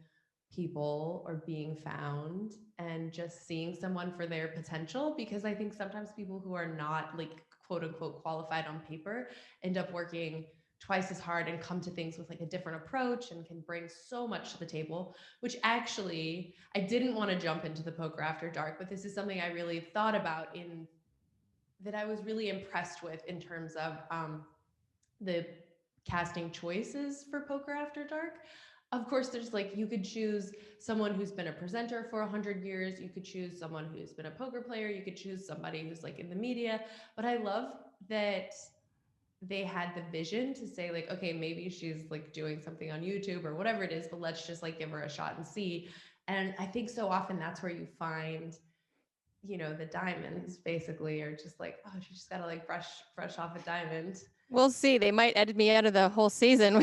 people or being found and just seeing someone for their potential, because I think sometimes people who are not like quote unquote qualified on paper end up working twice as hard and come to things with like a different approach and can bring so much to the table, which actually I didn't want to jump into the Poker After Dark, but this is something I really thought about in that I was really impressed with in terms of the casting choices for Poker After Dark. Of course, there's like, you could choose someone who's been a presenter for 100 years. You could choose someone who's been a poker player. You could choose somebody who's like in the media. But I love that they had the vision to say like, okay, maybe she's like doing something on YouTube or whatever it is, but let's just like give her a shot and see. And I think so often that's where you find, you know, the diamonds basically, are just like, oh, she just gotta like brush off a diamond. We'll see. They might edit me out of the whole season.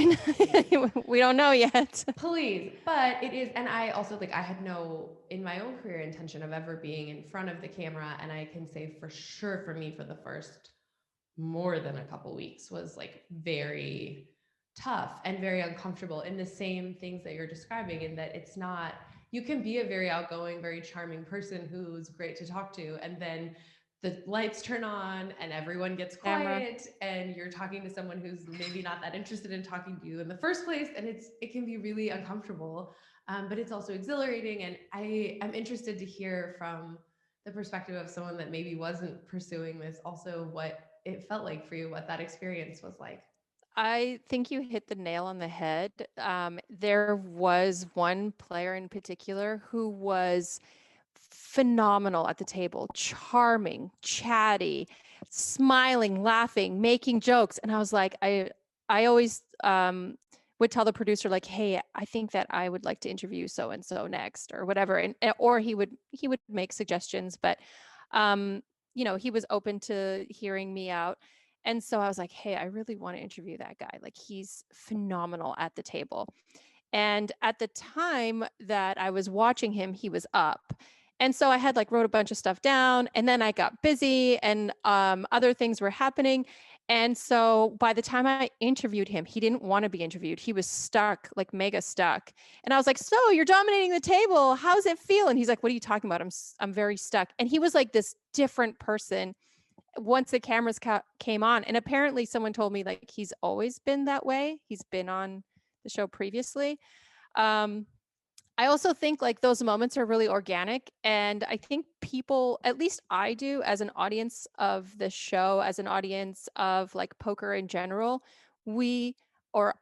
We don't know yet. Please. But it is, and I also like, I had no, in my own career, intention of ever being in front of the camera. And I can say for sure for me, for the first more than a couple weeks, was like very tough and very uncomfortable in the same things that you're describing, in that it's not, you can be a very outgoing, very charming person who's great to talk to, and then the lights turn on and everyone gets quiet and you're talking to someone who's maybe not that interested in talking to you in the first place, and it can be really uncomfortable, but it's also exhilarating. And I'm interested to hear from the perspective of someone that maybe wasn't pursuing this, also what it felt like for you, what that experience was like. I think you hit the nail on the head. There was one player in particular who was phenomenal at the table, charming, chatty, smiling, laughing, making jokes. And I was like, I always would tell the producer like, hey, I think that I would like to interview so and so next or whatever. And or he would make suggestions, but you know, he was open to hearing me out. And so I was like, hey, I really want to interview that guy. Like, he's phenomenal at the table. And at the time that I was watching him, he was up. And so I had like wrote a bunch of stuff down, and then I got busy and other things were happening. And so by the time I interviewed him, he didn't want to be interviewed. He was stuck, like mega stuck. And I was like, so you're dominating the table. How's it feel? And he's like, what are you talking about? I'm very stuck. And he was like this different person once the cameras came on. And apparently someone told me like, he's always been that way. He's been on the show previously. I also think like those moments are really organic. And I think people, at least I do as an audience of the show, as an audience of like poker in general,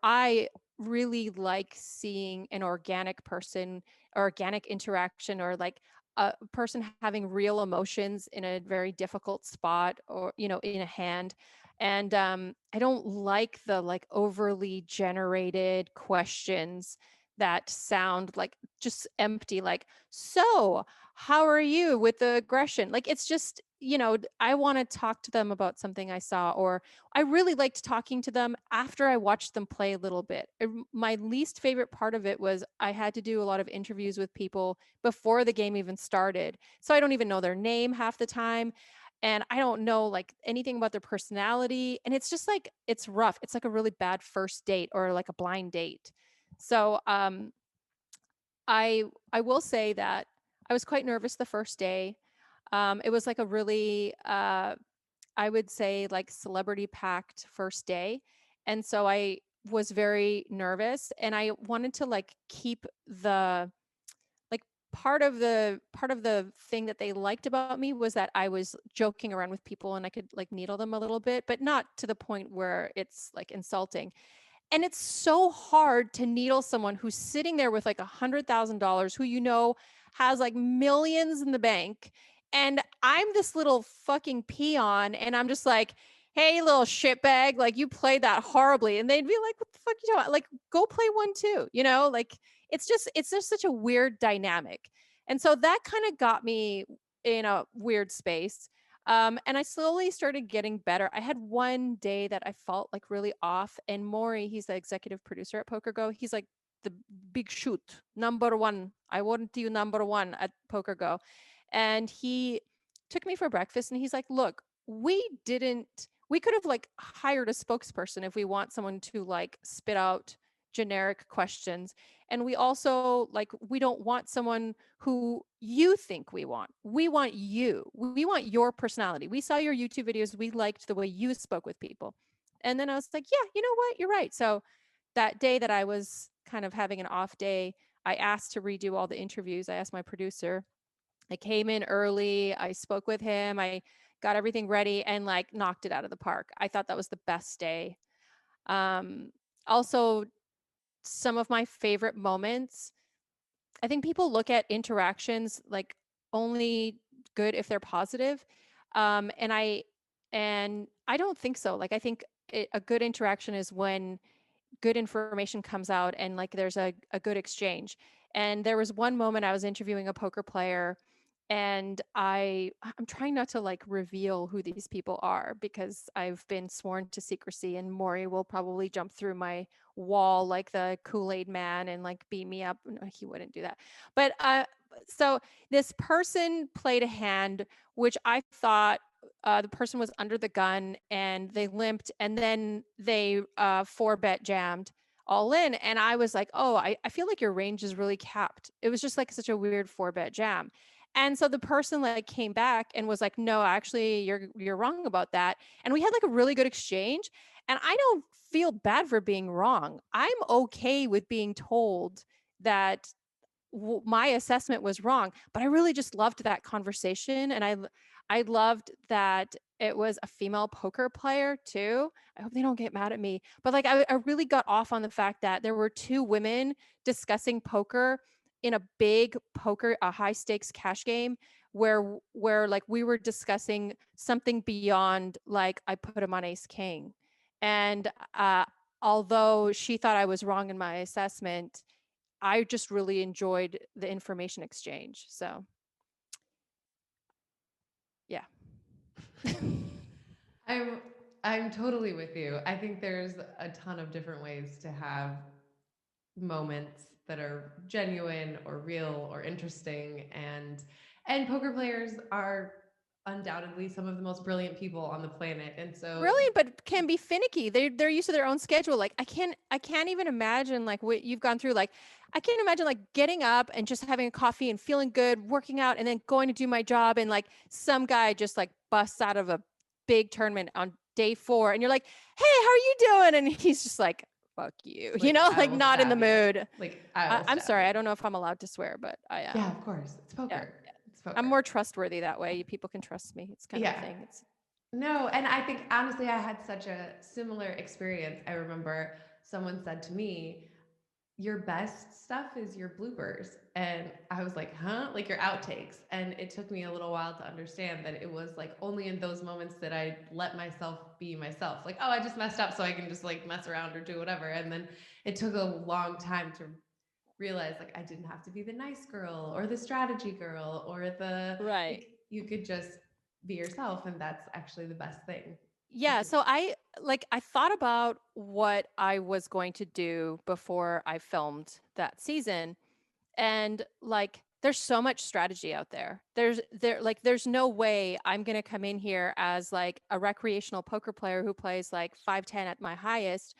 I really like seeing an organic person, organic interaction, or like a person having real emotions in a very difficult spot, or, you know, in a hand. And I don't like the like overly generated questions that sound like just empty, like, so how are you with the aggression? Like, it's just, you know, I want to talk to them about something I saw, or I really liked talking to them after I watched them play a little bit. My least favorite part of it was I had to do a lot of interviews with people before the game even started. So I don't even know their name half the time. And I don't know like anything about their personality. And it's just like, it's rough. It's like a really bad first date or like a blind date. So I will say that I was quite nervous the first day. It was like a really, I would say like celebrity packed first day. And so I was very nervous, and I wanted to like keep the, like part of the thing that they liked about me was that I was joking around with people and I could like needle them a little bit, but not to the point where it's like insulting. And it's so hard to needle someone who's sitting there with like $100,000, who, you know, has like millions in the bank. And I'm this little fucking peon. And I'm just like, hey, little shitbag, like you played that horribly. And they'd be like, what the fuck you doing? Like, go play one too, you know, like it's just such a weird dynamic. And so that kind of got me in a weird space. And I slowly started getting better. I had one day that I felt like really off, and Maury, he's the executive producer at PokerGo. He's like the big shoot, number one. I want you number one at PokerGo. And he took me for breakfast and he's like, look, we could have like hired a spokesperson if we want someone to like spit out generic questions. And we also like, we don't want someone who you think we want. We want you. We want your personality. We saw your YouTube videos. We liked the way you spoke with people. And then I was like, yeah, you know what? You're right. So that day that I was kind of having an off day, I asked to redo all the interviews. I asked my producer. I came in early. I spoke with him. I got everything ready and like knocked it out of the park. I thought that was the best day. Also, some of my favorite moments, I think people look at interactions like only good if they're positive. And I don't think so. Like, I think a good interaction is when good information comes out and like there's a good exchange. And there was one moment I was interviewing a poker player, and I'm trying not to like reveal who these people are because I've been sworn to secrecy, and Maury will probably jump through my wall like the Kool-Aid man and like beat me up. No, he wouldn't do that. But so this person played a hand which I thought the person was under the gun, and they limped, and then they 4-bet jammed all in. And I was like, oh, I feel like your range is really capped. It was just like such a weird 4-bet jam. And so the person like came back and was like, no, actually you're wrong about that. And we had like a really good exchange. And I don't feel bad for being wrong. I'm okay with being told that my assessment was wrong, but I really just loved that conversation. And I loved that it was a female poker player too. I hope they don't get mad at me, but like I really got off on the fact that there were two women discussing poker in a big poker, a high stakes cash game where like we were discussing something beyond like I put him on ace king. And although she thought I was wrong in my assessment, I just really enjoyed the information exchange. So yeah. I'm totally with you. I think there's a ton of different ways to have moments that are genuine or real or interesting, and poker players are undoubtedly some of the most brilliant people on the planet. And so Brilliant, but can be finicky. They're used to their own schedule. Like I can't even imagine like what you've gone through. Like I can't imagine like getting up and just having a coffee and feeling good, working out, and then going to do my job, and like some guy just like busts out of a big tournament on day 4, and you're like, hey, how are you doing? And he's just like, fuck you, like, you know, I like will not in the stab you. mood. Like I'm sorry, I don't know if I'm allowed to swear, but I am. Yeah, of course. It's poker. Yeah. It's poker. I'm more trustworthy that way. People can trust me. It's kind of a thing. It's No, and I think honestly, I had such a similar experience. I remember someone said to me, your best stuff is your bloopers. And I was like, huh? Like your outtakes. And it took me a little while to understand that it was like only in those moments that I let myself be myself. Like, oh, I just messed up, so I can just like mess around or do whatever. And then it took a long time to realize like I didn't have to be the nice girl or the strategy girl or the right. like, you could just be yourself, and that's actually the best thing. Yeah, so I thought about what I was going to do before I filmed that season, and like there's so much strategy out there. There's no way I'm going to come in here as like a recreational poker player who plays like 5-10 at my highest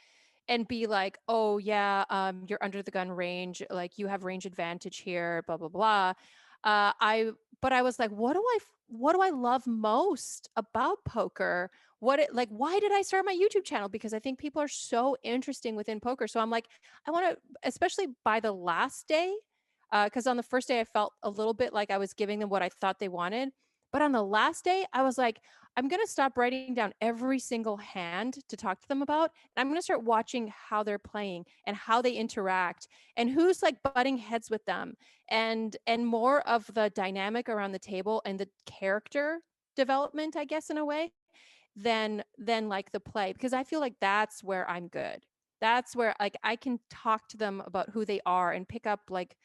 and be like, "Oh yeah, you're under the gun range, like you have range advantage here, blah blah blah." But I was like, what do I love most about poker? Why did I start my YouTube channel? Because I think people are so interesting within poker. So I'm like, I want to, especially by the last day, because on the first day I felt a little bit like I was giving them what I thought they wanted. But on the last day, I was like, I'm going to stop writing down every single hand to talk to them about. And I'm going to start watching how they're playing and how they interact and who's like butting heads with them, and more of the dynamic around the table and the character development, I guess, in a way, than like the play, because I feel like that's where I'm good. That's where like I can talk to them about who they are and pick up like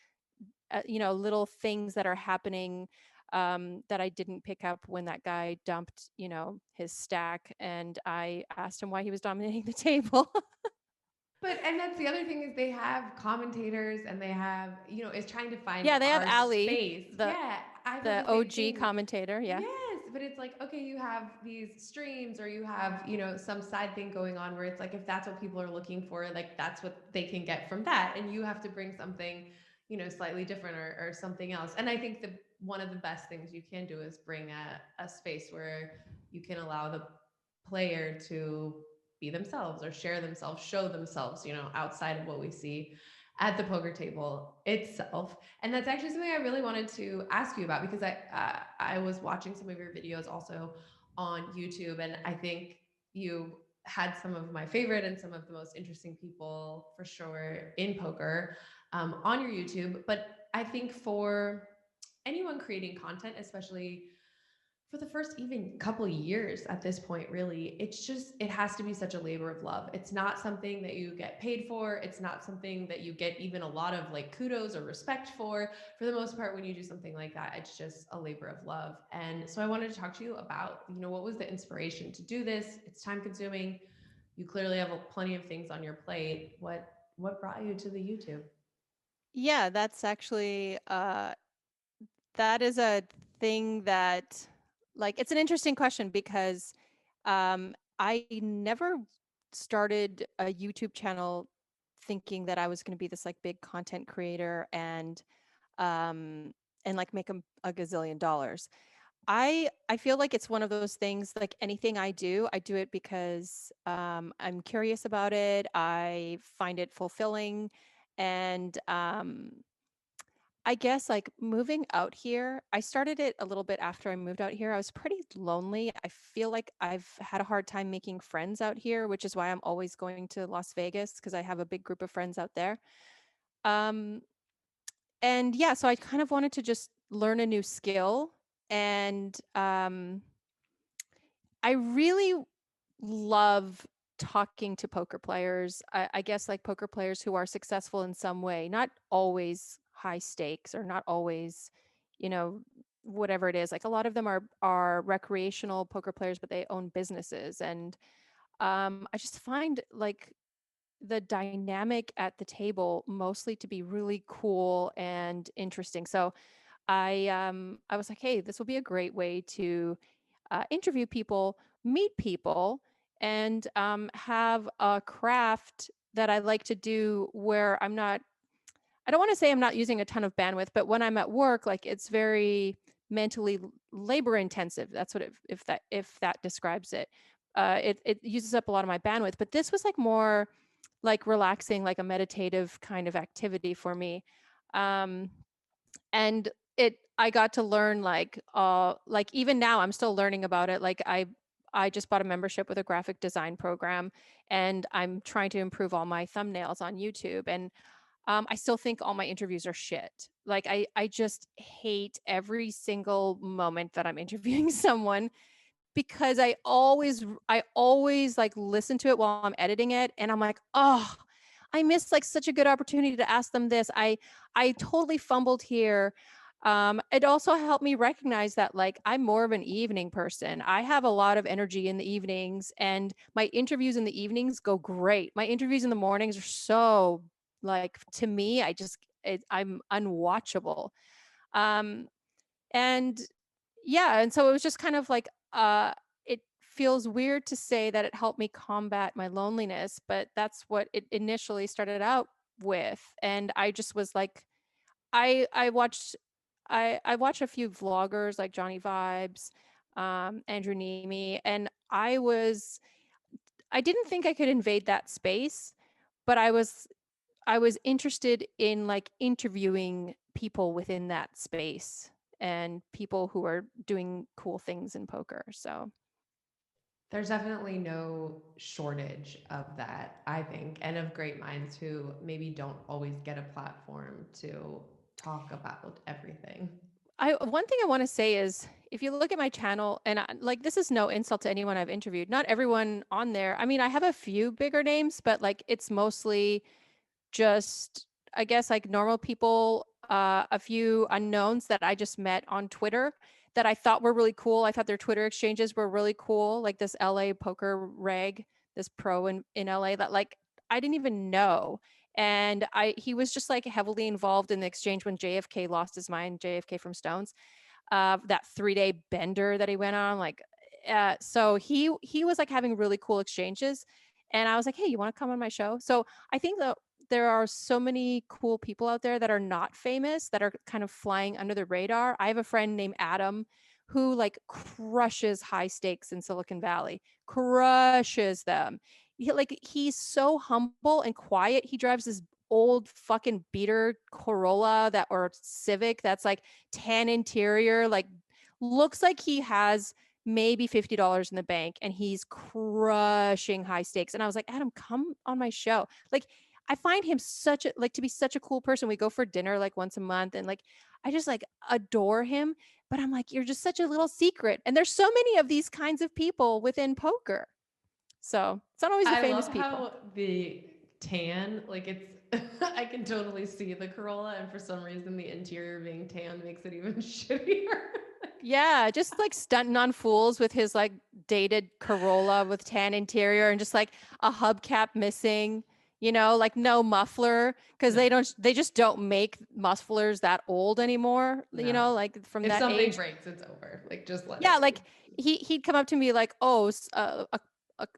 little things that are happening that I didn't pick up when that guy dumped, his stack, and I asked him why he was dominating the table. And that's the other thing is they have commentators and they have, is trying to find Yeah, they have our Ali, space. the I feel the the same OG thing. commentator. Yeah. Yes, but it's like, okay, you have these streams or you have, some side thing going on where it's like, if that's what people are looking for, like that's what they can get from that. And you have to bring something, slightly different or something else. And I think one of the best things you can do is bring a space where you can allow the player to be themselves or share themselves, show themselves, outside of what we see at the poker table itself. And that's actually something I really wanted to ask you about, because I was watching some of your videos also on YouTube, and I think you had some of my favorite and some of the most interesting people for sure in poker on your YouTube. But I think for anyone creating content, especially for the first even couple years at this point, really, it has to be such a labor of love. It's not something that you get paid for. It's not something that you get even a lot of like kudos or respect for. For the most part, when you do something like that, it's just a labor of love. And so I wanted to talk to you about, what was the inspiration to do this? It's time consuming. You clearly have plenty of things on your plate. What brought you to the YouTube? Yeah, that's actually that is a thing that, like, it's an interesting question because I never started a YouTube channel thinking that I was going to be this like big content creator um and like make a gazillion dollars. I feel like it's one of those things, like anything I do it because I'm curious about it. I find it fulfilling, and I guess like moving out here, I started it a little bit after I moved out here. I was pretty lonely. I feel like I've had a hard time making friends out here, which is why I'm always going to Las Vegas, because I have a big group of friends out there. Um, and yeah, so I kind of wanted to just learn a new skill. And I really love talking to poker players. I guess like poker players who are successful in some way, not always high stakes or not always, you know, whatever it is. Like a lot of them are recreational poker players, but they own businesses. And I just find like the dynamic at the table mostly to be really cool and interesting. So I was like, hey, this will be a great way to interview people, meet people, and have a craft that I like to do where I don't want to say I'm not using a ton of bandwidth, but when I'm at work, like it's very mentally labor intensive. That's what if that describes it. It uses up a lot of my bandwidth, but this was like more like relaxing, like a meditative kind of activity for me. Um, and I got to learn like even now I'm still learning about it. Like I just bought a membership with a graphic design program, and I'm trying to improve all my thumbnails on YouTube. And I still think all my interviews are shit. Like I just hate every single moment that I'm interviewing someone, because I always like listen to it while I'm editing it, and I'm like, oh, I missed like such a good opportunity to ask them this. I totally fumbled here. It also helped me recognize that like I'm more of an evening person. I have a lot of energy in the evenings, and my interviews in the evenings go great. My interviews in the mornings are so, like, to me, I'm unwatchable. Um, and yeah, and so it was just kind of like it feels weird to say that it helped me combat my loneliness, but that's what it initially started out with. And I just was like, I watched I watched a few vloggers like Johnny Vibes, Andrew Nemi, and I didn't think I could invade that space, but I was interested in like interviewing people within that space and people who are doing cool things in poker. So There's definitely no shortage of that, I think, and of great minds who maybe don't always get a platform to talk about everything. one thing I want to say is, if you look at my channel, and like this is no insult to anyone I've interviewed, not everyone on there. I mean, I have a few bigger names, but like it's mostly just, I guess, like normal people a few unknowns that I just met on Twitter that I thought were really cool. I thought their Twitter exchanges were really cool, like this LA poker reg, this pro in LA that like I didn't even know. And he was just like heavily involved in the exchange when JFK lost his mind, JFK from Stones, that 3-day bender that he went on. Like, so he was like having really cool exchanges. And I was like, hey, you want to come on my show? So I think that there are so many cool people out there that are not famous, that are kind of flying under the radar. I have a friend named Adam who like crushes high stakes in Silicon Valley, crushes them. He's so humble and quiet. He drives this old fucking beater Corolla or Civic that's like tan interior, like looks like he has maybe $50 in the bank, and he's crushing high stakes. And I was like, Adam, come on my show. Like, I find him to be such a cool person. We go for dinner like once a month, and like I just like adore him. But I'm like, you're just such a little secret. And there's so many of these kinds of people within poker. So it's not always the famous people. How the tan, like it's I can totally see the Corolla, and for some reason the interior being tan makes it even shittier. Yeah, just like stunting on fools with his like dated Corolla with tan interior and just like a hubcap missing, like no muffler, because they just don't make mufflers that old anymore, like from that age. If something breaks, it's over. Like just let Yeah, it like he'd come up to me like, oh,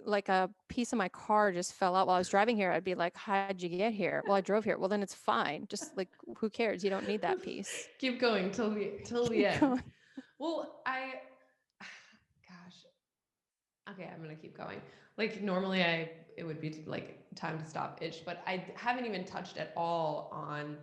like a piece of my car just fell out while I was driving here. I'd be like, how'd you get here? Well, I drove here. Well, then it's fine. Just like, who cares? You don't need that piece. Keep going till the end. Going. Well, gosh, okay, I'm gonna keep going. Like normally it would be like time to stop ish, but I haven't even touched at all on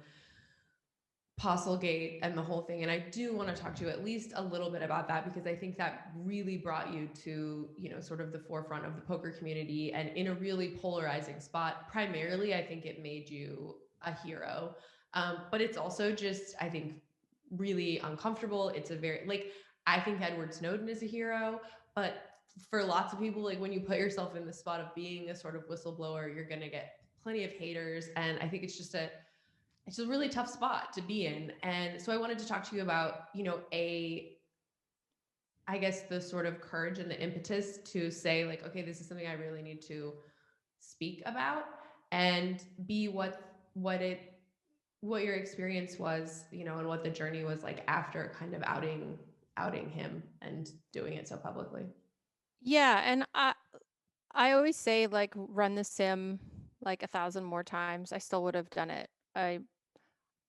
Postlegate and the whole thing. And I do want to talk to you at least a little bit about that, because I think that really brought you to, sort of the forefront of the poker community, and in a really polarizing spot. Primarily, I think it made you a hero. But it's also just, I think, really uncomfortable. It's a very, I think Edward Snowden is a hero, but for lots of people, like when you put yourself in the spot of being a sort of whistleblower, you're going to get plenty of haters. And I think it's just a really tough spot to be in. And so I wanted to talk to you about, I guess the sort of courage and the impetus to say like, okay, this is something I really need to speak about, and be what your experience was, and what the journey was like after kind of outing him and doing it so publicly. Yeah. And I always say like run the sim like 1,000 more times. I still would have done it.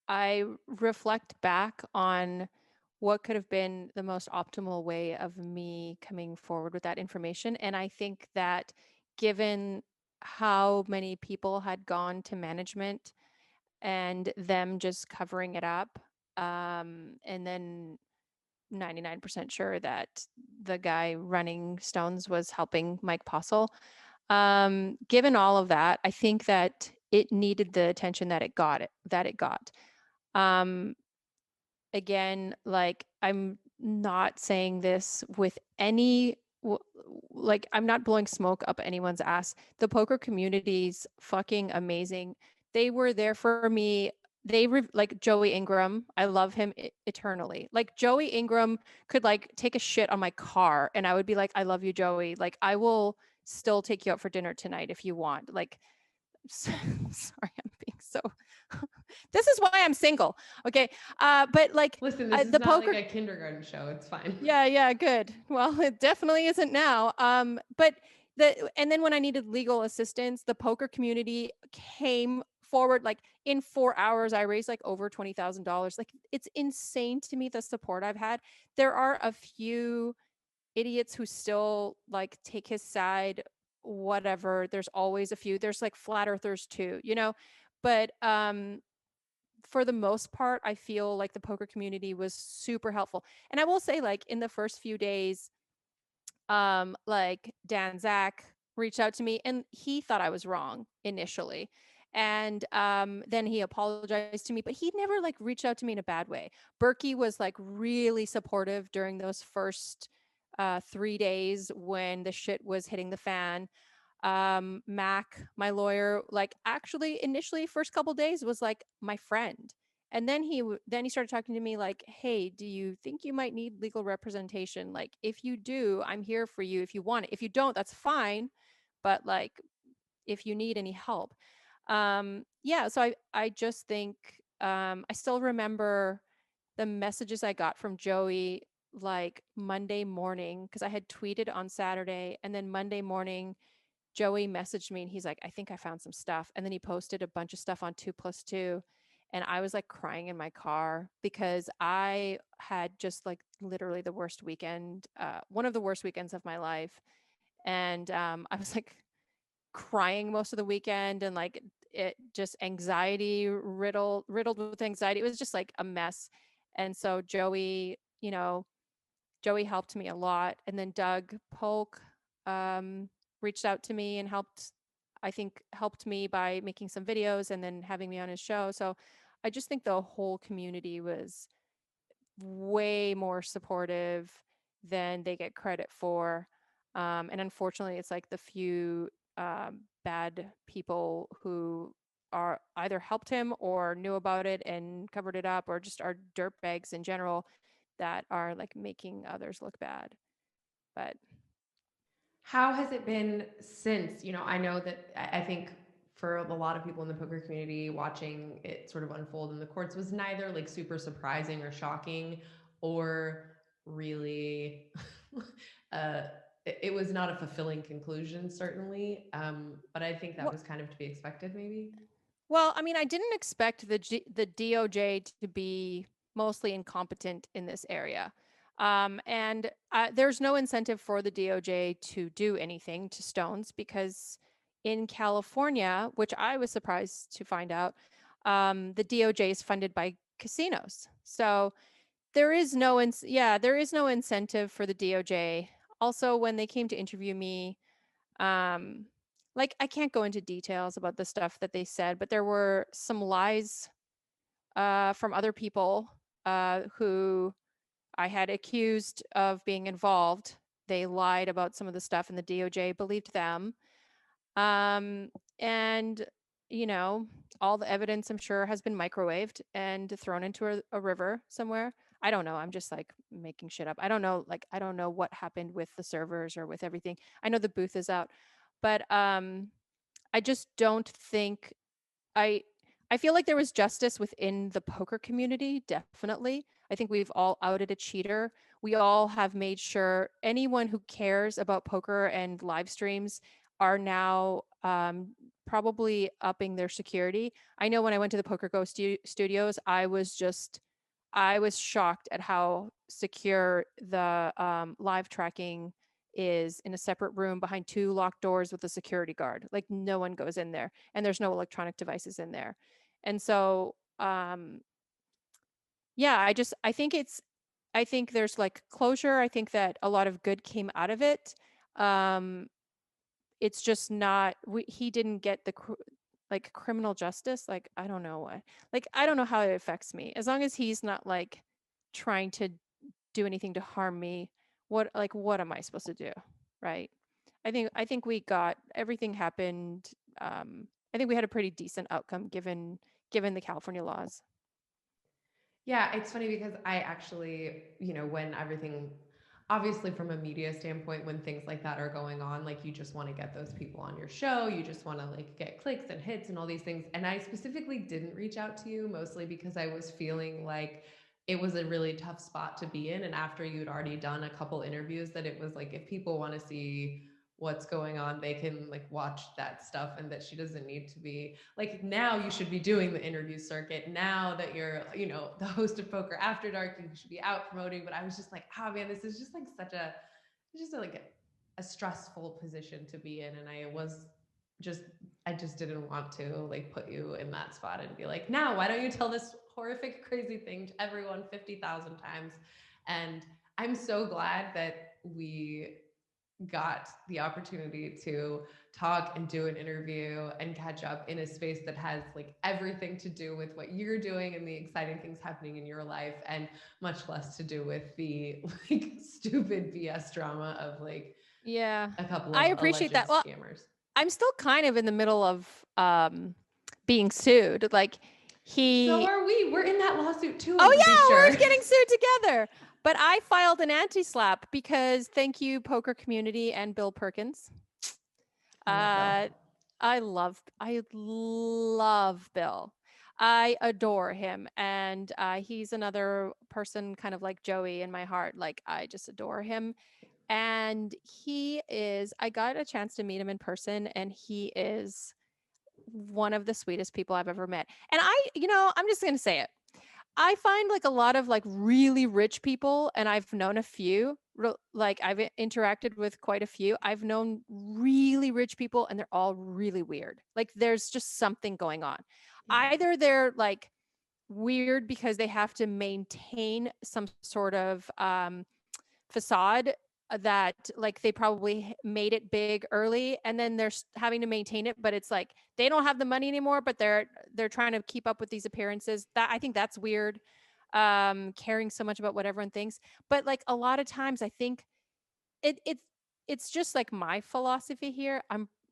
I reflect back on what could have been the most optimal way of me coming forward with that information. And I think that given how many people had gone to management and them just covering it up, and then 99% sure that the guy running Stones was helping Mike Postle. Given all of that, I think that it needed the attention that it got. Again, like I'm not saying this with any like I'm not blowing smoke up anyone's ass. The poker community's fucking amazing. They were there for me. Like Joey Ingram. I love him eternally. Like Joey Ingram could like take a shit on my car and I would be like, I love you, Joey. Like I will still take you out for dinner tonight if you want. Like, sorry, I'm being so this is why I'm single. Okay. But like, listen, this is the not like a kindergarten show. It's fine. Yeah. Good. Well, it definitely isn't now. But and then when I needed legal assistance, the poker community came forward. Like in 4 hours, I raised like over $20,000. Like it's insane to me, the support I've had. There are a few idiots who still like take his side, whatever. There's always a few. There's like flat earthers too, but for the most part, I feel like the poker community was super helpful. And I will say, like in the first few days, like Dan Zach reached out to me and he thought I was wrong initially. And then he apologized to me, but he never like reached out to me in a bad way. Berkey was like really supportive during those first 3 days when the shit was hitting the fan. Mac, my lawyer, like actually initially first couple days was like my friend. And then he started talking to me like, hey, do you think you might need legal representation? Like, if you do, I'm here for you if you want it. If you don't, that's fine. But like, if you need any help. Yeah. So I just think, I still remember the messages I got from Joey like Monday morning, because I had tweeted on Saturday, and then Monday morning, Joey messaged me and he's like, I think I found some stuff. And then he posted a bunch of stuff on 2+2. And I was like crying in my car because I had just like literally the worst weekend, one of the worst weekends of my life. And I was like crying most of the weekend, and like it just anxiety riddled with anxiety. It was just like a mess. And so Joey, Joey helped me a lot. And then Doug Polk reached out to me and helped me by making some videos and then having me on his show. So I just think the whole community was way more supportive than they get credit for. And unfortunately, it's like the few bad people who are either helped him or knew about it and covered it up, or just are dirtbags in general that are like making others look bad. But how has it been since, I know that I think for a lot of people in the poker community, watching it sort of unfold in the courts was neither like super surprising or shocking or really it was not a fulfilling conclusion, certainly. But I think that was kind of to be expected, maybe. Well, I mean, I didn't expect the DOJ to be mostly incompetent in this area. And there's no incentive for the DOJ to do anything to Stones, because in California, which I was surprised to find out, the DOJ is funded by casinos. So there is no incentive for the DOJ. Also, when they came to interview me, like I can't go into details about the stuff that they said, but there were some lies from other people who I had accused of being involved. They lied about some of the stuff, and the DOJ believed them. And all the evidence, I'm sure, has been microwaved and thrown into a river somewhere. I don't know. I'm just like making shit up. I don't know. Like, I don't know what happened with the servers or with everything. I know the booth is out, but I just don't think I feel like there was justice within the poker community, definitely. I think we've all outed a cheater. We all have made sure anyone who cares about poker and live streams are now probably upping their security. I know when I went to the Poker Go studios, I was shocked at how secure the live tracking is in a separate room behind 2 locked doors with a security guard. Like, no one goes in there, and there's no electronic devices in there. And so, yeah, I think there's like closure. I think that a lot of good came out of it. It's just not, he didn't get the like criminal justice. Like, I don't know what, like, I don't know how it affects me. As long as he's not like trying to do anything to harm me, what am I supposed to do? Right. I think we got, everything happened. I think we had a pretty decent outcome given the California laws. Yeah, it's funny because I actually, when everything, obviously from a media standpoint, when things like that are going on, like you just want to get those people on your show. You just want to like get clicks and hits and all these things. And I specifically didn't reach out to you mostly because I was feeling like it was a really tough spot to be in. And after you'd already done a couple interviews, that it was like, if people want to see what's going on, they can like watch that stuff, and that she doesn't need to be like, now you should be doing the interview circuit now that you're, the host of Poker After Dark, you should be out promoting. But I was just like, oh man, this is just like a stressful position to be in. And I just didn't want to like put you in that spot and be like, now why don't you tell this horrific, crazy thing to everyone 50,000 times? And I'm so glad that we got the opportunity to talk and do an interview and catch up in a space that has like everything to do with what you're doing and the exciting things happening in your life, and much less to do with the like stupid BS drama of like a couple of I appreciate that. scammers. I'm still kind of in the middle of being sued. Like, So are we. We're in that lawsuit too. Oh I'm pretty yeah, sure. we're getting sued together. But I filed an anti-slap because thank you, poker community and Bill Perkins. I love Bill. I adore him, and he's another person kind of like Joey in my heart. Like I just adore him. And I got a chance to meet him in person, and he is one of the sweetest people I've ever met. And I'm just going to say it. I find like a lot of like really rich people, and I've known a few, like I've interacted with quite a few. I've known really rich people, and they're all really weird. Like there's just something going on. Either they're like weird because they have to maintain some sort of facade that like they probably made it big early, and then they're having to maintain it, but it's like they don't have the money anymore, but they're trying to keep up with these appearances. That I think that's weird, caring so much about what everyone thinks. But like a lot of times I think it's just like my philosophy here.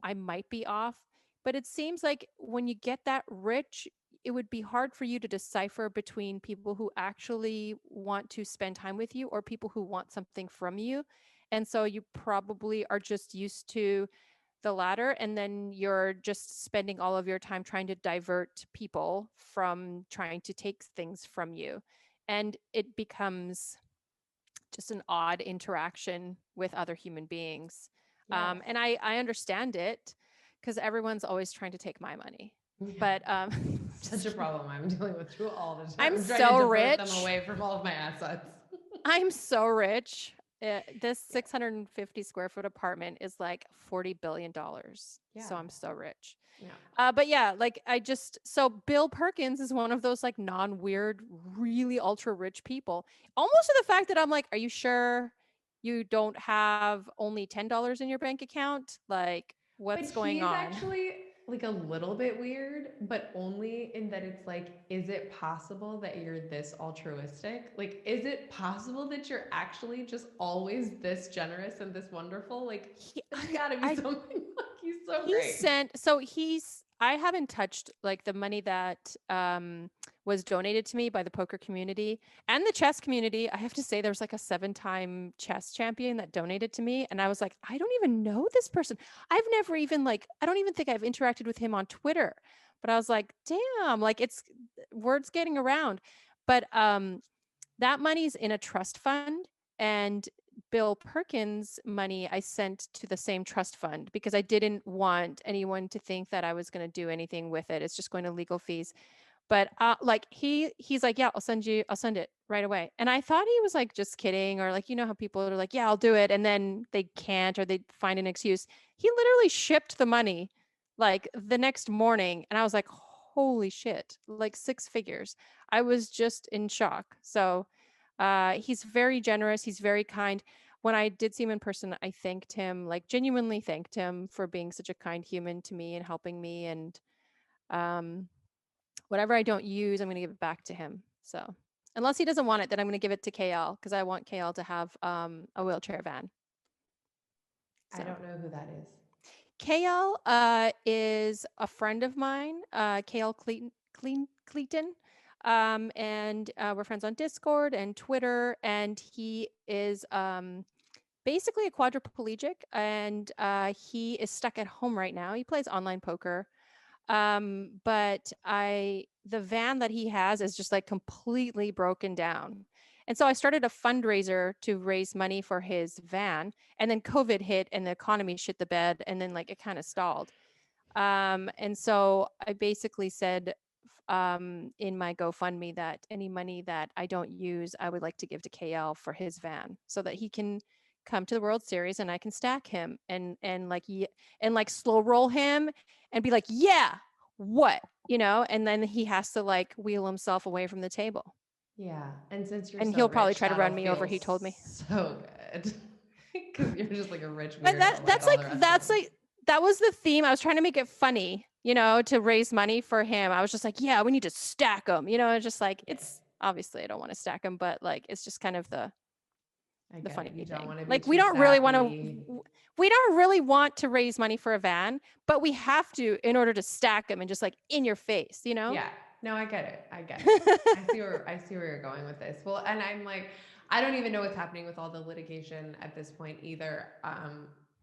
I might be off, but it seems like when you get that rich, it would be hard for you to decipher between people who actually want to spend time with you or people who want something from you. And so you probably are just used to the latter, and then you're just spending all of your time trying to divert people from trying to take things from you. And it becomes just an odd interaction with other human beings. Yes. And I understand it because everyone's always trying to take my money. But such a problem I'm dealing with too all the time. I'm trying so to divert rich. them away from all of my assets. I'm so rich. This 650 square foot apartment is like $40 billion. So I'm so rich. But yeah, like so Bill Perkins is one of those like non-weird, really ultra rich people. Almost to the fact that I'm like, are you sure you don't have only $10 in your bank account? Like what's going on? He's actually like a little bit weird, but only in that it's like, is it possible that you're this altruistic? Like, is it possible that you're actually just always this generous and this wonderful? Like, there's gotta be something. He's so great. I haven't touched like the money that was donated to me by the poker community and the chess community. I have to say there's like a 7-time chess champion that donated to me. And I was like, I don't even know this person. I've never even I don't even think I've interacted with him on Twitter, but I was like, damn, like it's words getting around. But that money's in a trust fund, and Bill Perkins' money I sent to the same trust fund because I didn't want anyone to think that I was going to do anything with it. It's just going to legal fees. But like he's like, yeah, I'll send it right away. And I thought he was like just kidding, or like, you know how people are like, yeah, I'll do it, and then they can't, or they find an excuse. He literally shipped the money like the next morning, and I was like, holy shit, like 6 figures. I was just in shock. So he's very generous. He's very kind. When I did see him in person, I thanked him, like genuinely thanked him for being such a kind human to me and helping me. And whatever I don't use, I'm going to give it back to him. So unless he doesn't want it, then I'm going to give it to KL because I want KL to have a wheelchair van. So. I don't know who that is. KL is a friend of mine, KL Cleaton. And we're friends on Discord and Twitter, and he is basically a quadriplegic, and he is stuck at home right now. He plays online poker, but the van that he has is just like completely broken down. And so I started a fundraiser to raise money for his van, and then COVID hit and the economy shit the bed, and then like it kind of stalled. And so I basically said in my GoFundMe that any money that I don't use, I would like to give to KL for his van so that he can come to the World Series and I can stack him and slow roll him and be like, yeah, what, and then he has to like wheel himself away from the table. Yeah. And since you're he'll probably try to run me over, he told me. So good. Because you're just like a rich weirdo. But that was the theme. I was trying to make it funny, to raise money for him. I was just like, yeah, we need to stack them, just like, it's obviously I don't want to stack them, but like, it's just kind of the funny thing. Like, we don't really want to raise money for a van, but we have to in order to stack them and just like in your face, Yeah. No, I get it. I see where you're going with this. Well, and I'm like, I don't even know what's happening with all the litigation at this point either.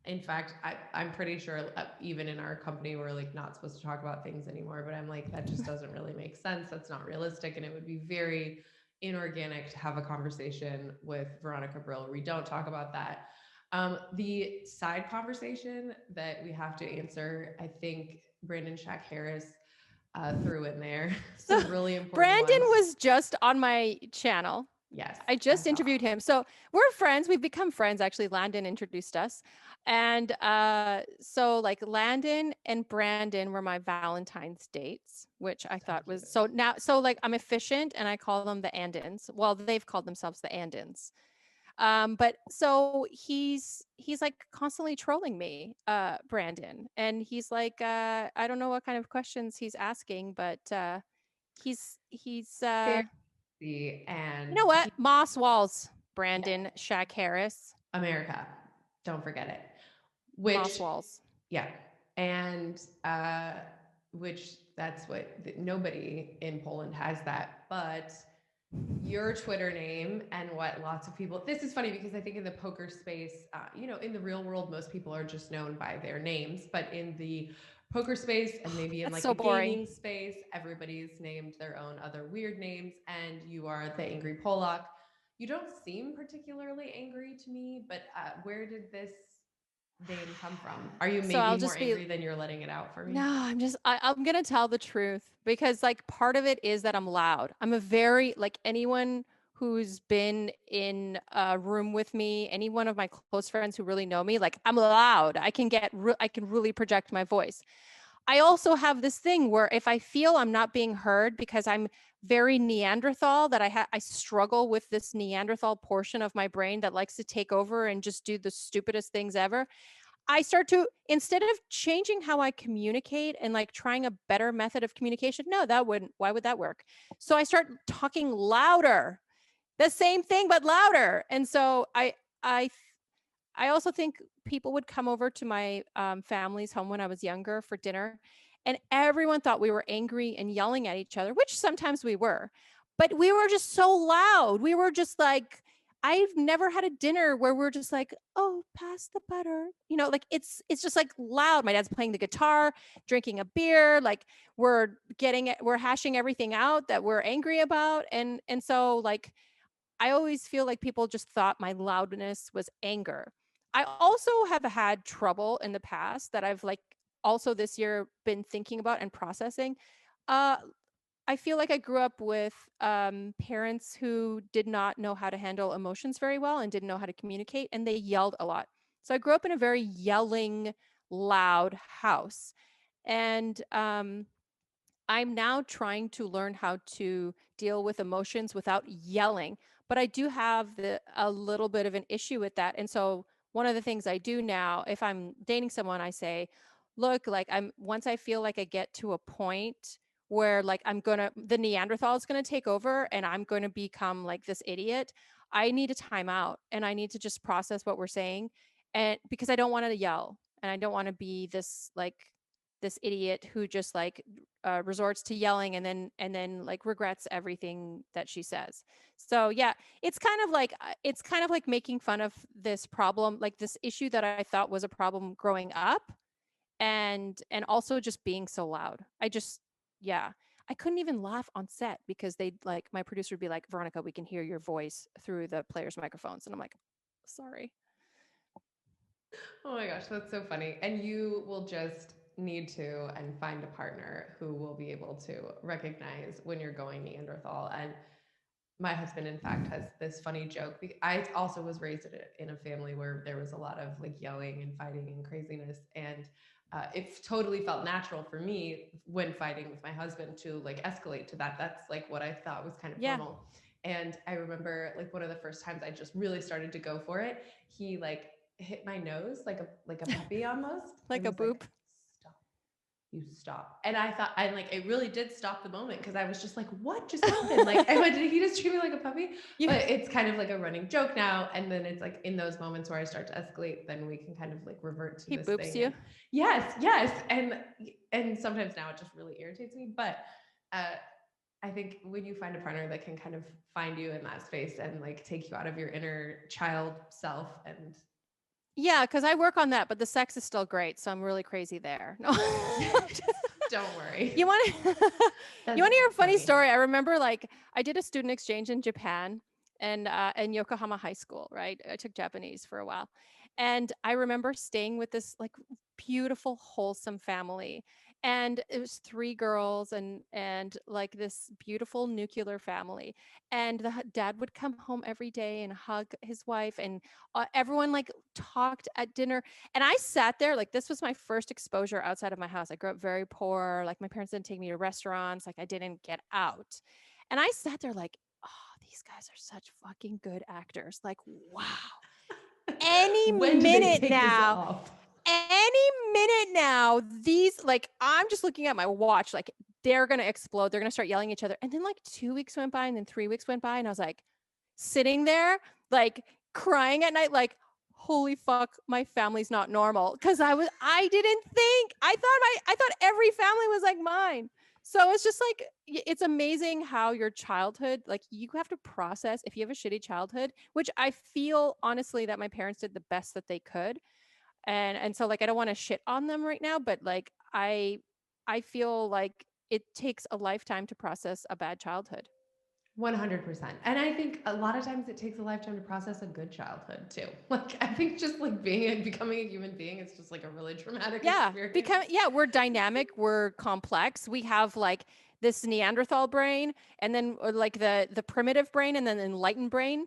In fact, I'm pretty sure even in our company, we're like not supposed to talk about things anymore, but I'm like, that just doesn't really make sense. That's not realistic. And it would be very inorganic to have a conversation with Veronica Brill where we don't talk about that. The side conversation that we have to answer, I think Brandon Shack Harris threw in there. Some really important Brandon ones. was just on my channel. Yes. I just interviewed him. So we're friends. We've become friends. Actually, Landon introduced us. And so like Landon and Brandon were my Valentine's dates, which I thought was so now. So like I'm efficient and I call them the Andins. Well, they've called themselves the Andins. But so he's like constantly trolling me, Brandon. And he's like, I don't know what kind of questions he's asking, but he's and you know what? Moss Walls, Brandon Shack Harris. America. Don't forget it. Moss Walls. Yeah. And which that's what nobody in Poland has that, but your Twitter name and what lots of people, this is funny because I think in the poker space, in the real world, most people are just known by their names, but in the poker space and maybe in like the gaming space, everybody's named their own other weird names, and you are the Angry Polak. You don't seem particularly angry to me, but where did this name come from? Are you maybe more angry than you're letting it out for me? No, I'm going to tell the truth because like part of it is that I'm loud. I'm a very, like anyone who's been in a room with me, any one of my close friends who really know me, like I'm loud. I can really project my voice. I also have this thing where if I feel I'm not being heard because I'm very Neanderthal, that I struggle with this Neanderthal portion of my brain that likes to take over and just do the stupidest things ever. I start to, instead of changing how I communicate and like trying a better method of communication, why would that work? So I start talking louder, the same thing, but louder. And so I also think people would come over to my family's home when I was younger for dinner, and everyone thought we were angry and yelling at each other, which sometimes we were, but we were just so loud. We were just like, I've never had a dinner where we're just like, oh, pass the butter. Like it's just like loud. My dad's playing the guitar, drinking a beer. Like we're hashing everything out that we're angry about. And so like, I always feel like people just thought my loudness was anger. I also have had trouble in the past that I've like also this year been thinking about and processing. I feel like I grew up with parents who did not know how to handle emotions very well and didn't know how to communicate, and they yelled a lot. So I grew up in a very yelling, loud house. And I'm now trying to learn how to deal with emotions without yelling. But I do have a little bit of an issue with that. And so one of the things I do now, if I'm dating someone, I say, look, like once I feel like I get to a point where like the Neanderthal is going to take over and I'm going to become like this idiot, I need a timeout and I need to just process what we're saying. And because I don't want to yell and I don't want to be this idiot who just like resorts to yelling and then like regrets everything that she says. So yeah, it's kind of like making fun of this problem, like this issue that I thought was a problem growing up, and also just being so loud. I couldn't even laugh on set because my producer would be like, Veronica, we can hear your voice through the players' microphones. And I'm like, sorry. Oh my gosh, that's so funny. And you will just need to and find a partner who will be able to recognize when you're going Neanderthal. And my husband, in fact, has this funny joke. I also was raised in a family where there was a lot of like yelling and fighting and craziness. And it totally felt natural for me when fighting with my husband to like escalate to that. That's like what I thought was kind of normal. And I remember like one of the first times I just really started to go for it, he like hit my nose like a puppy almost. Like a boop. You stop. And I thought, and like, it really did stop the moment because I was just like, what just happened? Like, did he just treat me like a puppy? Yeah. But it's kind of like a running joke now. And then it's like in those moments where I start to escalate, then we can kind of like revert to this thing. He boops you? Yes. And sometimes now it just really irritates me. But I think when you find a partner that can kind of find you in that space and like take you out of your inner child self and Yeah, because I work on that, but the sex is still great, so I'm really crazy there. No. don't worry. You want to you want to hear a funny story? I remember like I did a student exchange in Japan and in Yokohama High School, right? I took Japanese for a while. And I remember staying with this like beautiful, wholesome family. And it was three girls and like this beautiful nuclear family. And the dad would come home every day and hug his wife, and everyone like talked at dinner. And I sat there, like, this was my first exposure outside of my house. I grew up very poor. Like, my parents didn't take me to restaurants. Like, I didn't get out. And I sat there, like, oh, these guys are such fucking good actors. Like, wow. Any minute now, these, like, I'm just looking at my watch, like, they're going to explode. They're going to start yelling at each other. And then, like, 2 weeks went by, and then 3 weeks went by, and I was like, sitting there, like, crying at night, like, holy fuck, my family's not normal. Cause I didn't think, I thought every family was like mine. So it's just like, it's amazing how your childhood, like, you have to process if you have a shitty childhood, which I feel honestly that my parents did the best that they could. And so like, I don't want to shit on them right now, but like, I feel like it takes a lifetime to process a bad childhood. 100%. And I think a lot of times it takes a lifetime to process a good childhood too. Like, I think just like becoming a human being is just like a really traumatic experience. We're dynamic, we're complex. We have like this Neanderthal brain, and then like the primitive brain, and then the enlightened brain.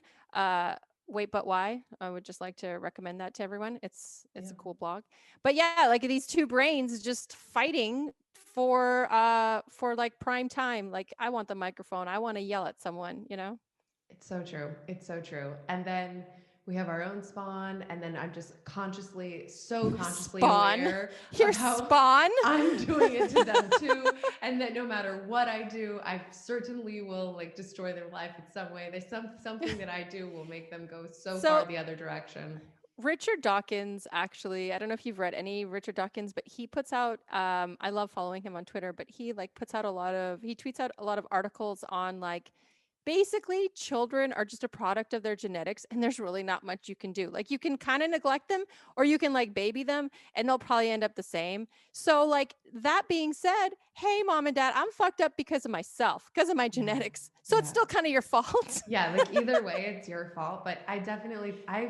Wait, but why? I would just like to recommend that to everyone. It's a cool blog. But yeah, like these two brains just fighting for like prime time. Like, I want the microphone. I want to yell at someone, you know? It's so true. It's so true. And then we have our own spawn, and then I'm just consciously aware of how spawn. I'm doing it to them too. And that no matter what I do, I certainly will like destroy their life in some way. There's something that I do will make them go so far the other direction. Richard Dawkins, actually, I don't know if you've read any Richard Dawkins, but he puts out, I love following him on Twitter, but he like he tweets out a lot of articles on like, basically children are just a product of their genetics, and there's really not much you can do. Like, you can kind of neglect them, or you can like baby them, and they'll probably end up the same. So like, that being said, hey, mom and dad, I'm fucked up because of myself, because of my genetics. So it's still kind of your fault. Yeah, like either way, it's your fault. But I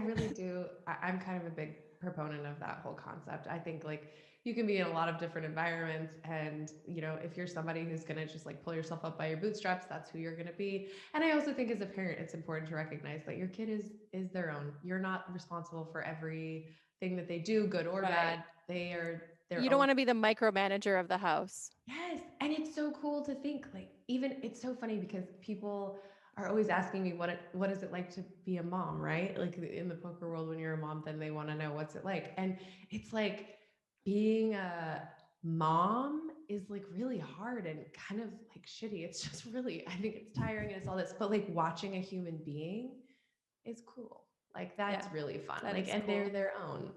really do. I'm kind of a big proponent of that whole concept. I think like, you can be in a lot of different environments, and you know, if you're somebody who's going to just like pull yourself up by your bootstraps, that's who you're going to be. And I also think as a parent, it's important to recognize that your kid is their own. You're not responsible for everything that they do, good or bad. They are their own. You don't want to be the micromanager of the house. Yes. And it's so cool to think like, even it's so funny because people are always asking me what is it like to be a mom, right? Like in the poker world, when you're a mom, then they want to know what's it like. And it's like, being a mom is like really hard and kind of like shitty. It's just really, I think it's tiring and it's all this, but like watching a human being is cool. Like, that's really fun. Like, and cool.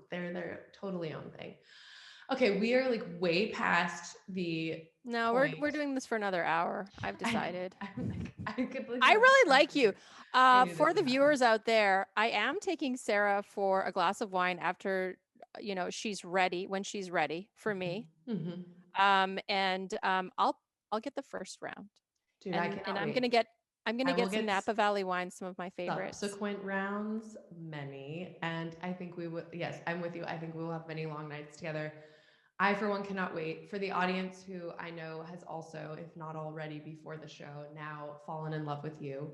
They're their totally own thing. Okay, we are like way past the. No, we're doing this for another hour. I've decided. I really like you. For the viewers out there, I am taking Sarah for a glass of wine after, you know, when she's ready for me. Mm-hmm. I'll get the first round. Dude, and I'm gonna get some Napa Valley wine, some of my favorites. Subsequent rounds, many. And I think we would, yes, I'm with you. I think we will have many long nights together. I, for one, cannot wait. For the audience who I know has also, if not already before the show, now fallen in love with you,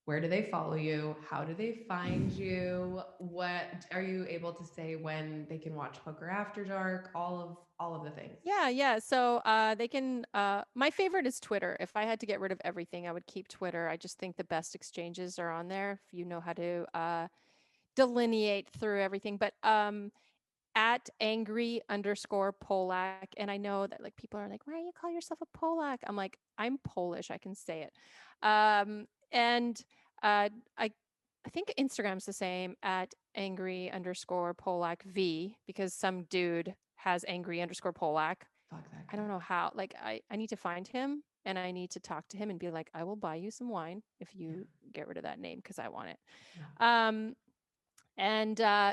where do they follow you? How do they find you? What are you able to say when they can watch Poker After Dark? All of the things. Yeah. So they can. My favorite is Twitter. If I had to get rid of everything, I would keep Twitter. I just think the best exchanges are on there. If you know how to delineate through everything, but at angry_Polak. And I know that like people are like, why do you call yourself a Polak? I'm like, I'm Polish. I can say it. And I think Instagram's the same, at angry_Polak V, because some dude has angry_Polak. Fuck that guy. I don't know how. Like, I need to find him. and I need to talk to him and be like, I will buy you some wine if you get rid of that name because I want it.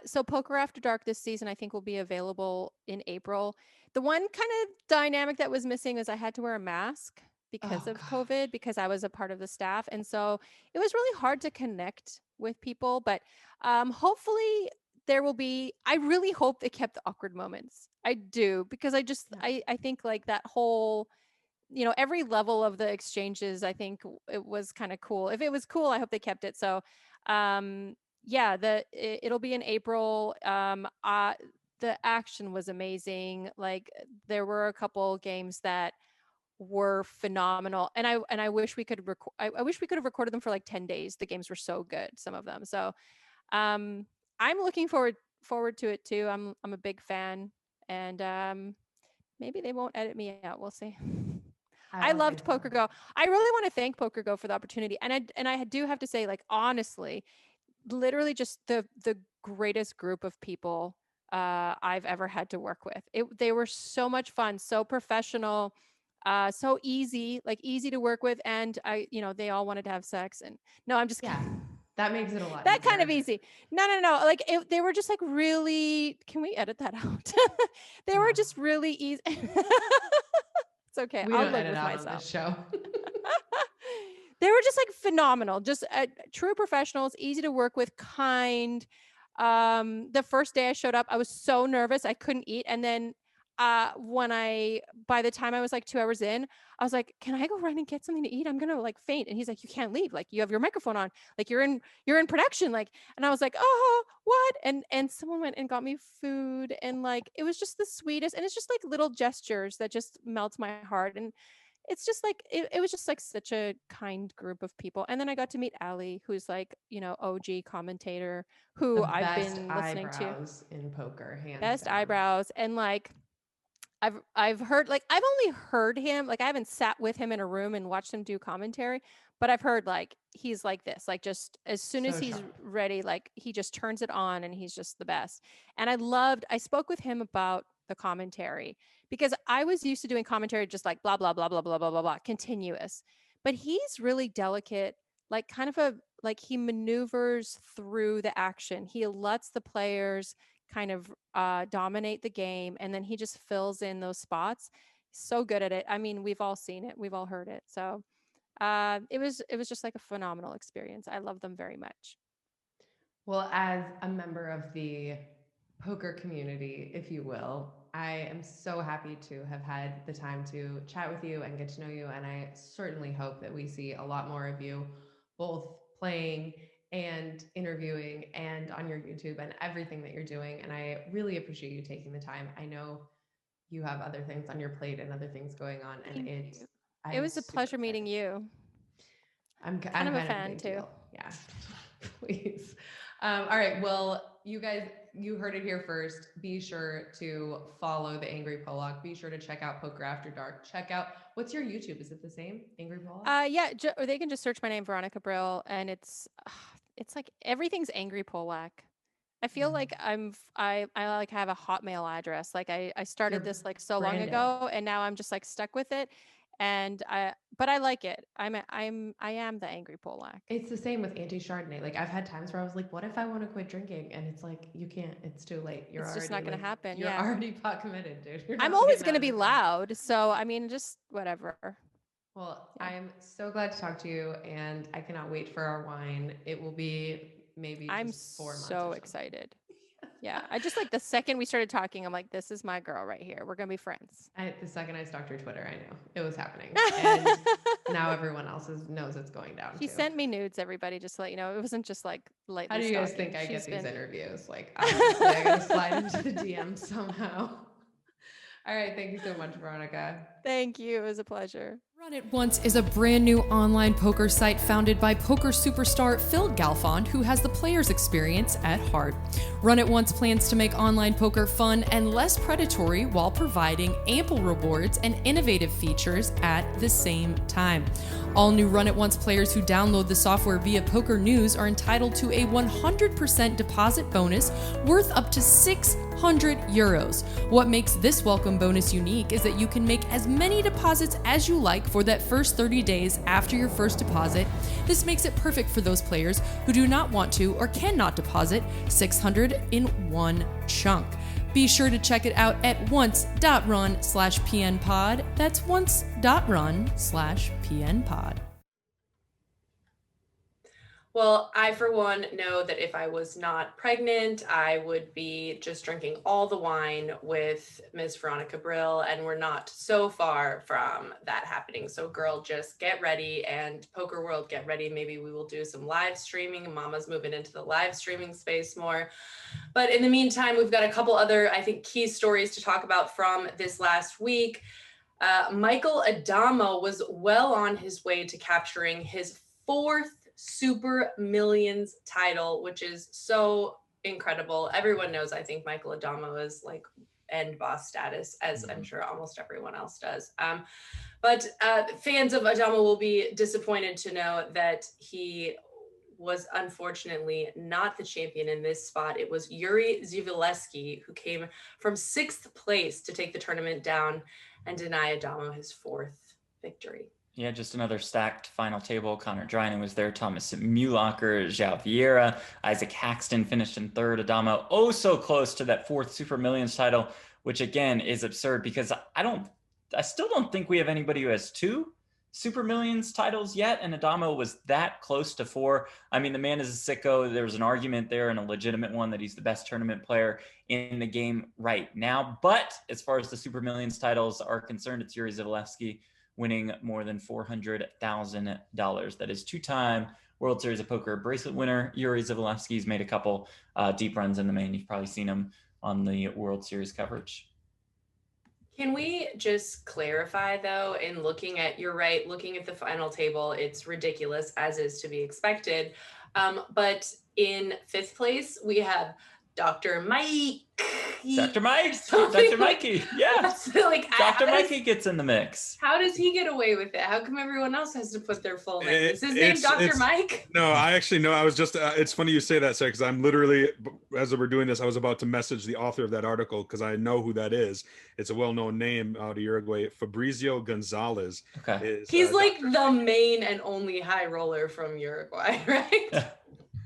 So Poker After Dark this season, I think, will be available in April. The one kind of dynamic that was missing is I had to wear a mask because of COVID, because I was a part of the staff. And so it was really hard to connect with people. But hopefully there will be, I really hope they kept the awkward moments. I do, because I think like that whole, every level of the exchanges, I think it was kind of cool. If it was cool, I hope they kept it. So it'll be in April. The action was amazing. Like there were a couple games that were phenomenal, and I wish we could I wish we could have recorded them for like 10 days. The games were so good, some of them. So I'm looking forward to it too. I'm a big fan, and maybe they won't edit me out. We'll see. I loved PokerGo. I really want to thank PokerGo for the opportunity, and I do have to say, like, honestly, literally just the greatest group of people I've ever had to work with. They were so much fun, so professional, so easy to work with. And they all wanted to have sex, and no, I'm just kidding. That makes it a lot that easier. Kind of easy. No. Like they were just like really, can we edit that out? They were just really easy. It's okay. We I'll don't live edit with out myself. on this show. They were just like phenomenal, just true professionals, easy to work with, kind. The first day I showed up, I was so nervous. I couldn't eat. And then by the time I was like 2 hours in, I was like, can I go run and get something to eat? I'm going to like faint. And he's like, you can't leave. Like you have your microphone on, like you're in production. Like, and I was like, oh, what? And someone went and got me food. And like, it was just the sweetest. And it's just like little gestures that just melts my heart. And it's just like, it was just like such a kind group of people. And then I got to meet Allie, who's like, OG commentator who I've been listening to. In poker, hands best down. eyebrows. And like, I've heard, like, I've only heard him, like I haven't sat with him in a room and watched him do commentary, but I've heard like, he's like this, like just as soon as he's ready, like he just turns it on and he's just the best. And I spoke with him about the commentary because I was used to doing commentary just like blah, blah, blah, blah, blah, blah, blah, blah, continuous, but he's really delicate, like kind of like he maneuvers through the action. He lets the players kind of dominate the game, and then he just fills in those spots. He's so good at it. I mean, we've all seen it, we've all heard it. So it was just like a phenomenal experience. I love them very much. Well, as a member of the poker community, if you will, I am so happy to have had the time to chat with you and get to know you. And I certainly hope that we see a lot more of you, both playing and interviewing and on your YouTube and everything that you're doing. And I really appreciate you taking the time. I know you have other things on your plate and other things going on. And it was a pleasure meeting you. I'm kind of a fan too. Deal. Yeah, please. All right. Well, you guys, you heard it here first. Be sure to follow the Angry Pollock. Be sure to check out Poker After Dark. Check out, what's your YouTube? Is it the same, Angry Pollock? Yeah, or they can just search my name, Veronica Brill, and it's like everything's Angry Pollock. I feel like I like have a Hotmail address. Like I started this like so long ago, and now I'm just like stuck with it. But I like it. I am the Angry Pollock. It's the same with anti-Chardonnay. Like I've had times where I was like, what if I want to quit drinking? And it's like, you can't, it's too late. It's just not going to happen. You're already pot committed, dude. I'm always going to be loud. So, I mean, just whatever. Well, I'm so glad to talk to you, and I cannot wait for our wine. It will be maybe just 4 months. I'm so excited. Yeah. I just like the second we started talking, I'm like, this is my girl right here. We're going to be friends. The second I stalked your Twitter, I knew it was happening. And now everyone else knows it's going down. He sent me nudes, everybody, just to let you know. It wasn't just like lightly. How do you guys think I get these interviews? Like, obviously, I got to slide into the DM somehow. All right. Thank you so much, Veronica. Thank you. It was a pleasure. Run It Once is a brand new online poker site founded by poker superstar Phil Galfond, who has the player's experience at heart. Run It Once plans to make online poker fun and less predatory while providing ample rewards and innovative features at the same time. All new Run It Once players who download the software via PokerNews are entitled to a 100% deposit bonus worth up to $600 100 euros. What makes this welcome bonus unique is that you can make as many deposits as you like for that first 30 days after your first deposit. This makes it perfect for those players who do not want to or cannot deposit 600 in one chunk. Be sure to check it out at once.run/pnpod. That's once.run/pnpod. Well, I, for one, know that if I was not pregnant, I would be just drinking all the wine with Miss Veronica Brill, and we're not so far from that happening. So, girl, just get ready, and Poker World, get ready. Maybe we will do some live streaming. Mama's moving into the live streaming space more. But in the meantime, we've got a couple other, I think, key stories to talk about from this last week. Michael Addamo was well on his way to capturing his 4th Super Millions title, which is so incredible. Everyone knows, I think, Michael Addamo is like end boss status, as I'm sure almost everyone else does. But fans of Addamo will be disappointed to know that he was unfortunately not the champion in this spot. It was Yuri Zivaleski who came from 6th place to take the tournament down and deny Addamo his 4th victory. Yeah, just another stacked final table. Connor Drynan was there. Thomas Mulacher, João Vieira, Isaac Haxton finished in 3rd. Addamo so close to that 4th Super Millions title, which again is absurd because I still don't think we have anybody who has 2 Super Millions titles yet, and Addamo was that close to 4. I mean, the man is a sicko. There was an argument there, and a legitimate one, that he's the best tournament player in the game right now. But as far as the Super Millions titles are concerned, it's Yuri Zivaleski winning more than $400,000. That is 2-time World Series of Poker bracelet winner. Yuri Zivaleski's made a couple deep runs in the main. You've probably seen him on the World Series coverage. Can we just clarify, though, in looking at, you're right, looking at the final table, it's ridiculous, as is to be expected. But in 5th place, we have Dr. Mike. Dr. Mikey. Yeah. Like, Dr. Mikey gets in the mix. How does he get away with it? How come everyone else has to put their full name? Is his name Dr. Mike? No, I actually know. I was just, it's funny you say that, Sarah, because I'm literally, as we're doing this, I was about to message the author of that article because I know who that is. It's a well-known name out of Uruguay. Fabrizio Gonzalez. Okay. He's like the main and only high roller from Uruguay, right?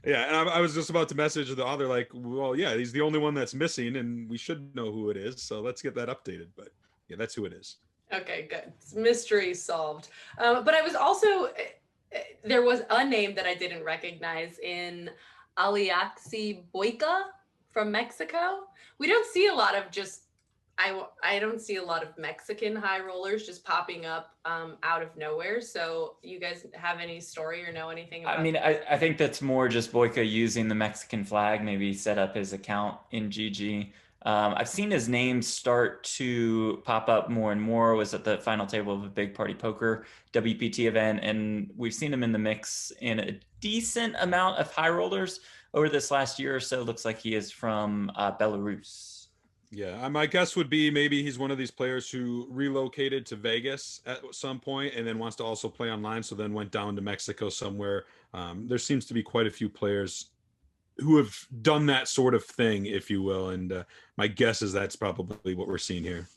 Yeah, and I was just about to message the author, like, well, yeah, he's the only one that's missing, and we should know who it is, so let's get that updated. But yeah, that's who it is. Okay, good. Mystery solved. But I was also, there was a name that I didn't recognize in Aliaxi Boica from Mexico. We don't see a lot of just, I don't see a lot of Mexican high rollers just popping up out of nowhere. So you guys have any story or know anything about I think that's more just Boyka using the Mexican flag, maybe set up his account in GG. I've seen his name start to pop up more and more. Was at the final table of a Big Party Poker WPT event, and we've seen him in the mix in a decent amount of high rollers over this last year or so. Looks like he is from Belarus. Yeah, my guess would be maybe he's one of these players who relocated to Vegas at some point and then wants to also play online, so then went down to Mexico somewhere. There seems to be quite a few players who have done that sort of thing, if you will, and my guess is that's probably what we're seeing here.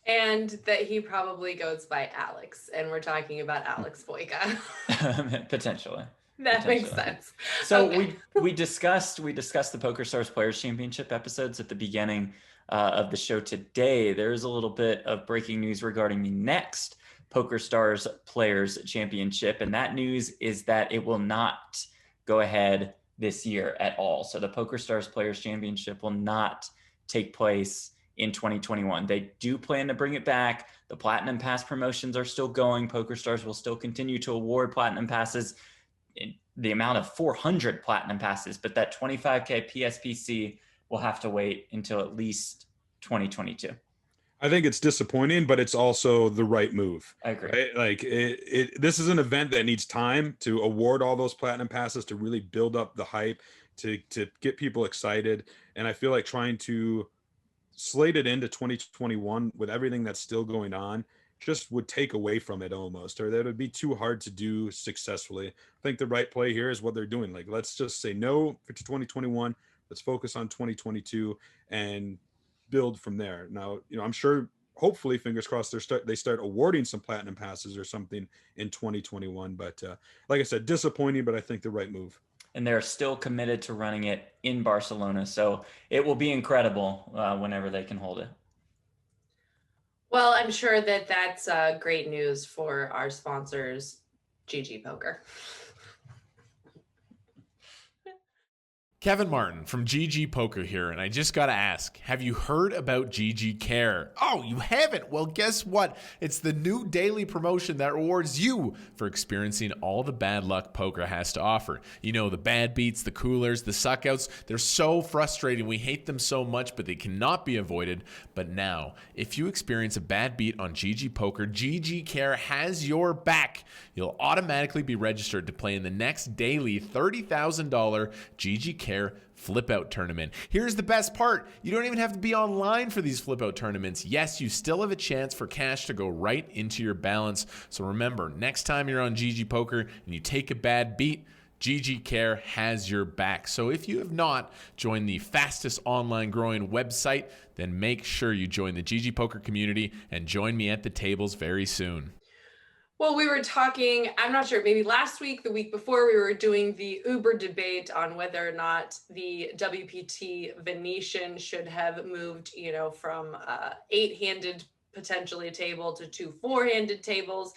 And that he probably goes by Alex, and we're talking about Alex Boyka. Potentially. That makes sense. So okay. we discussed the PokerStars Players Championship episodes at the beginning of the show today. There is a little bit of breaking news regarding the next PokerStars Players Championship, and that news is that it will not go ahead this year at all. So the PokerStars Players Championship will not take place in 2021. They do plan to bring it back. The Platinum Pass promotions are still going. PokerStars will still continue to award Platinum Passes, the amount of 400 Platinum Passes, but that 25K PSPC will have to wait until at least 2022. I think it's disappointing, but it's also the right move. I agree. Right? Like this is an event that needs time to award all those Platinum Passes, to really build up the hype, to get people excited. And I feel like trying to slate it into 2021 with everything that's still going on just would take away from it almost, or that would be too hard to do successfully. I think the right play here is what they're doing. Like, let's just say no to 2021. Let's focus on 2022 and build from there. Now, I'm sure, hopefully, fingers crossed, they start awarding some platinum passes or something in 2021. But like I said, disappointing, but I think the right move. And they're still committed to running it in Barcelona. So it will be incredible whenever they can hold it. Well, I'm sure that that's great news for our sponsors, GGpoker. Kevin Martin from GGpoker here, and I just got to ask, have you heard about GG Care? Oh, you haven't? Well, guess what? It's the new daily promotion that rewards you for experiencing all the bad luck poker has to offer. You know, the bad beats, the coolers, the suckouts, they're so frustrating. We hate them so much, but they cannot be avoided. But now, if you experience a bad beat on GGpoker, GG Care has your back. You'll automatically be registered to play in the next daily $30,000 GG Care flip out tournament. Here's the best part. You don't even have to be online for these flip out tournaments. Yes, you still have a chance for cash to go right into your balance. So remember, next time you're on GGpoker and you take a bad beat, GG Care has your back. So if you have not joined the fastest online growing website, then make sure you join the GGpoker community and join me at the tables very soon. Well, we were talking, I'm not sure, maybe last week, the week before, we were doing the Uber debate on whether or not the WPT Venetian should have moved, from 8-handed potentially table to 2 4-handed tables.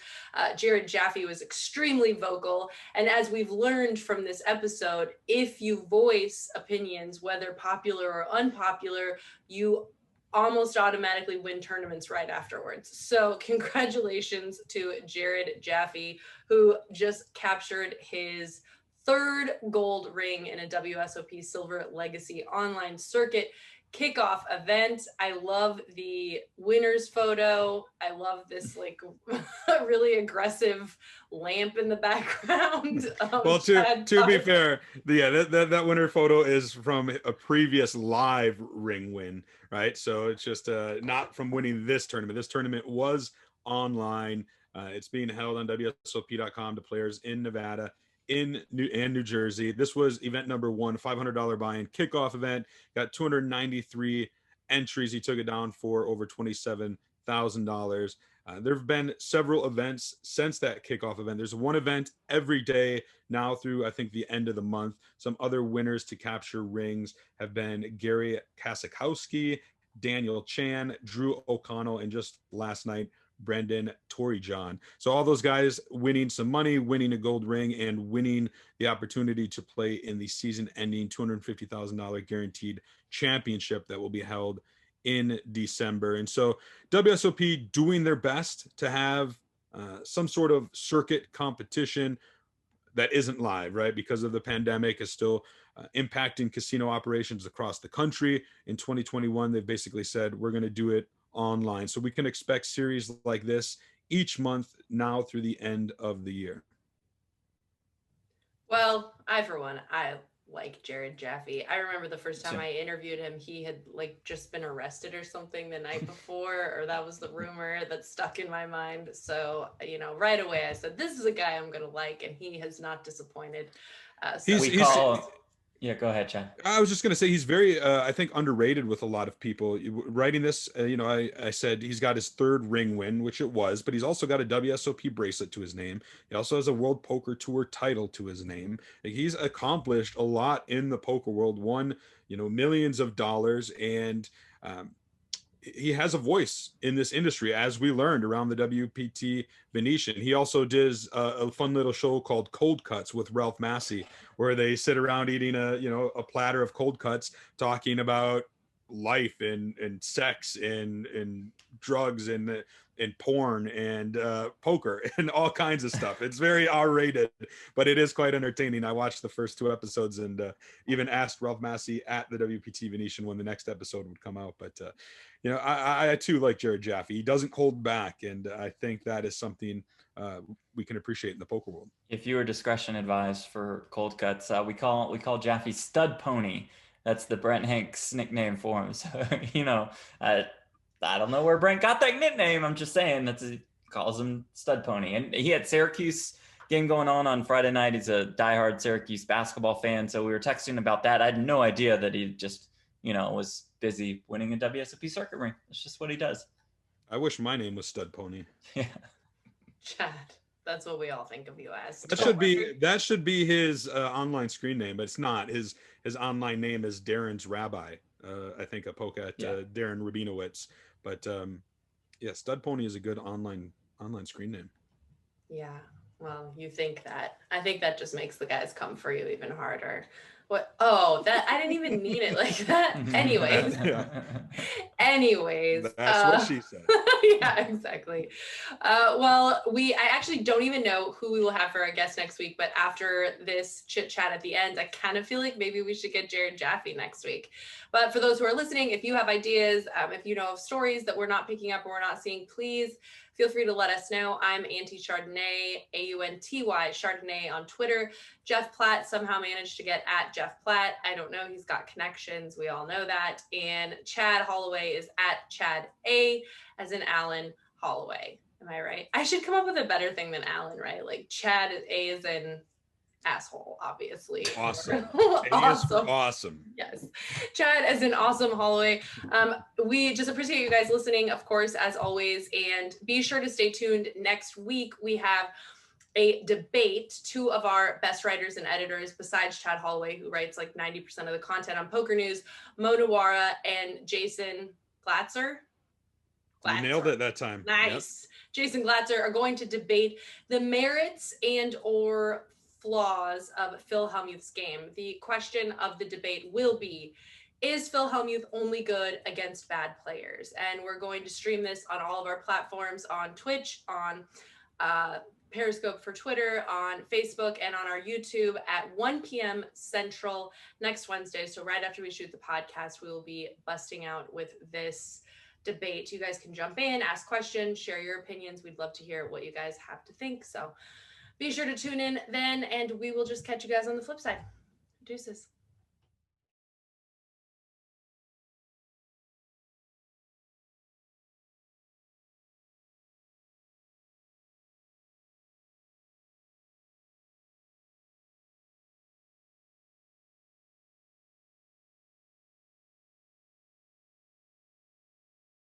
Jared Jaffee was extremely vocal. And as we've learned from this episode, if you voice opinions, whether popular or unpopular, you almost automatically win tournaments right afterwards. So congratulations to Jared Jaffee, who just captured his 3rd gold ring in a WSOP Silver Legacy online circuit kickoff event. I love the winner's photo. I love this really aggressive lamp in the background. Well, to be fair, that winner photo is from a previous live ring win, right? So it's just not from winning this tournament. This tournament was online. It's being held on WSOP.com to players in Nevada, in New Jersey. This was event number 1, $500 buy-in kickoff event. Got 293 entries. He took it down for over $27,000. There have been several events since that kickoff event. There's one event every day now through, I think, the end of the month. Some other winners to capture rings have been Gary Kasakowski, Daniel Chan, Drew O'Connell, and just last night, Brendan Torrejohn. So all those guys winning some money, winning a gold ring, and winning the opportunity to play in the season-ending $250,000 guaranteed championship that will be held in December. And so WSOP doing their best to have some sort of circuit competition that isn't live, right? Because of the pandemic is still impacting casino operations across the country. In 2021, they've basically said, we're going to do it online. So we can expect series like this each month now through the end of the year. Well, for one, I like Jared Jaffee. I remember the first time I interviewed him, he had just been arrested or something the night before, or that was the rumor that stuck in my mind. So, right away I said, this is a guy I'm going to like, and he has not disappointed. Yeah, go ahead, Chad. I was just going to say he's very, I think, underrated with a lot of people. Writing this, I said he's got his 3rd ring win, which it was, but he's also got a WSOP bracelet to his name. He also has a World Poker Tour title to his name. He's accomplished a lot in the poker world, won, millions of dollars, and he has a voice in this industry, as we learned around the WPT Venetian. He also does a fun little show called Cold Cuts with Ralph Massey, where they sit around eating a platter of cold cuts, talking about life and sex and drugs and porn and poker and all kinds of stuff. It's very R-rated, but it is quite entertaining. I watched the first 2 episodes and even asked Ralph Massey at the WPT Venetian when the next episode would come out. But I too like Jared Jaffee. He doesn't hold back, and I think that is something we can appreciate in the poker world. If you were discretion advised for cold cuts, we call Jaffee Stud Pony. That's the Brent Hanks nickname for him. So I don't know where Brent got that nickname. I'm just saying he calls him Stud Pony. And he had Syracuse game going on Friday night. He's a diehard Syracuse basketball fan. So we were texting about that. I had no idea that he just, was busy winning a WSOP circuit ring. It's just what he does. I wish my name was Stud Pony. Yeah. Chad, that's what we all think of you as. That should be his online screen name, but it's not. His online name is Darren's Rabbi. I think a poke at Darren Rabinowitz. But Stud Pony is a good online screen name. Yeah. Well, you think that. I think that just makes the guys come for you even harder. What? Oh, that I didn't even mean it like that. Anyways. Anyways. That's what she said. Yeah, exactly. Well, I actually don't even know who we will have for our guest next week, but after this chit chat at the end, I kind of feel like maybe we should get Jared Jaffee next week. But for those who are listening, if you have ideas, if you know of stories that we're not picking up or we're not seeing, please feel free to let us know. I'm Auntie Chardonnay, AUNTY Chardonnay on Twitter. Jeff Platt somehow managed to get at Jeff Platt. I don't know. He's got connections. We all know that. And Chad Holloway is at Chad A, as in Alan Holloway. Am I right? I should come up with a better thing than Alan, right? Like Chad A is in asshole, obviously. Awesome. Awesome. Awesome. Yes. Chad as an awesome Holloway. We just appreciate you guys listening, of course, as always. And be sure to stay tuned. Next week, we have a debate. Two of our best writers and editors, besides Chad Holloway, who writes like 90% of the content on Poker News, Mo Nawara and Jason Glatzer. You nailed it that time. Nice. Yep. Jason Glatzer are going to debate the merits and or flaws of Phil Hellmuth's game. The question of the debate will be, is Phil Hellmuth only good against bad players? And we're going to stream this on all of our platforms, on Twitch, on Periscope for Twitter, on Facebook, and on our YouTube at 1 p.m. Central next Wednesday. So right after we shoot the podcast, we will be busting out with this debate. You guys can jump in, ask questions, share your opinions. We'd love to hear what you guys have to think. So be sure to tune in then, and we will just catch you guys on the flip side. Deuces.